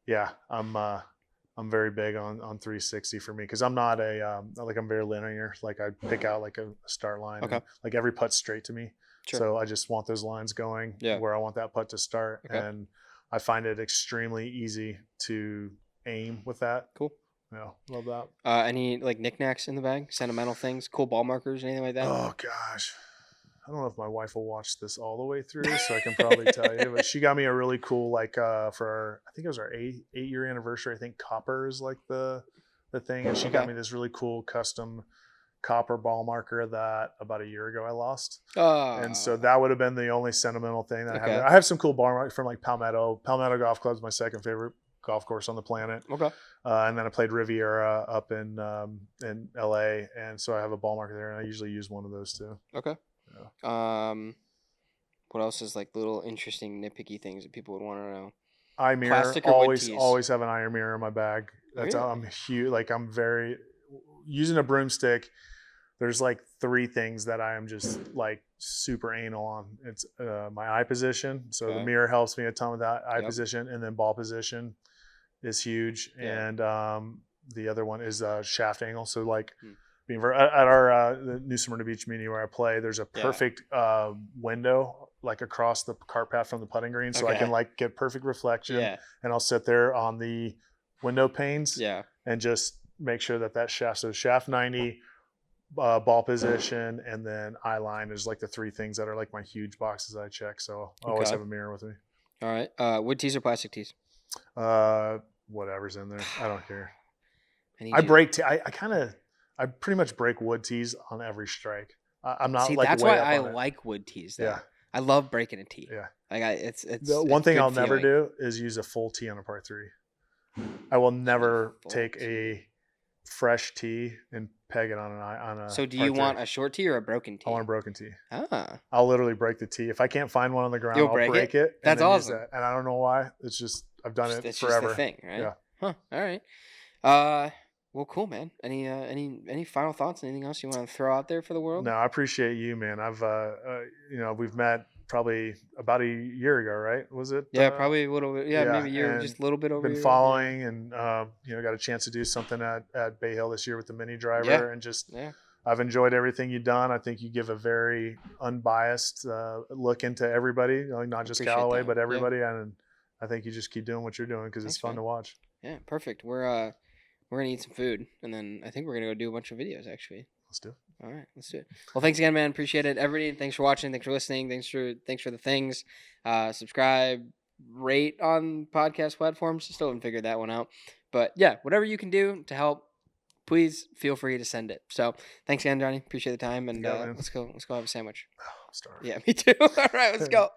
yeah, I'm very big on 360 for me, because I'm not I'm very linear. Like I pick out like a start line. Okay. Like every putt's straight to me. Sure. So I just want those lines going where I want that putt to start. Okay. And I find it extremely easy to aim with that. Cool. Yeah, love that. Any like knickknacks in the bag? Sentimental things? Cool ball markers? Anything like that? Oh gosh, I don't know if my wife will watch this all the way through, so I can probably tell you. But she got me a really cool I think it was our 8-year anniversary. I think copper is like the thing, and she got me this really cool custom copper ball marker that about a year ago I lost. And so that would have been the only sentimental thing that I have. I have some cool ball markers from like Palmetto Golf Club is my second favorite golf course on the planet. Okay. And then I played Riviera up in LA, and so I have a ball marker there, and I usually use one of those too. Okay. Yeah. What else is like little interesting nitpicky things that people would want to know? Eye mirror. Always have an eye mirror in my bag. That's really? I'm huge. Like I'm very using a broomstick. There's like 3 things that I am just like super anal on. It's my eye position. So the mirror helps me a ton with that eye position, and then ball position is huge. Yeah. And the other one is shaft angle. So like being at our the New Smyrna Beach Mini where I play, there's a perfect window like across the cart path from the putting green, so I can like get perfect reflection. Yeah. And I'll sit there on the window panes. Yeah. And just make sure that shaft 90. Ball position, and then eye line is like the 3 things that are like my huge boxes I check. So I always have a mirror with me. All right. Wood tees or plastic tees? Whatever's in there. I don't care. I pretty much break wood tees on every strike. I'm not like that's why I like wood tees though. Yeah. I love breaking a tee. Yeah. Like it's the one thing I'll never do is use a full tee on a par 3. I will never take a fresh tee and peg it on a So do you want a short tee or a broken tee? I want a broken tee. I'll literally break the tee. If I can't find one on the ground, I'll break it. That's awesome. And I don't know why. It's just I've done it forever. Just the thing, right? Yeah. Huh. All right. Well, cool, man. Any final thoughts? Anything else you want to throw out there for the world? No, I appreciate you, man. I've we've met probably about a year ago, right? Was it? Yeah, probably a little bit. Yeah, maybe a year, just a little bit over. Been following, and got a chance to do something at Bay Hill this year with the mini driver, and just I've enjoyed everything you've done. I think you give a very unbiased look into everybody, not just Callaway, but everybody, and I think you just keep doing what you're doing because it's fun to watch. Yeah, perfect. We're gonna eat some food, and then I think we're gonna go do a bunch of videos actually. Let's do it. All right, let's do it. Well, thanks again, man. Appreciate it. Everybody, thanks for watching. Thanks for listening. Thanks for the things. Subscribe, rate on podcast platforms. Still haven't figured that one out. But yeah, whatever you can do to help, please feel free to send it. So thanks again, Johnny. Appreciate the time. And let's go have a sandwich. Oh, I'm starving. Yeah, me too. All right, let's go.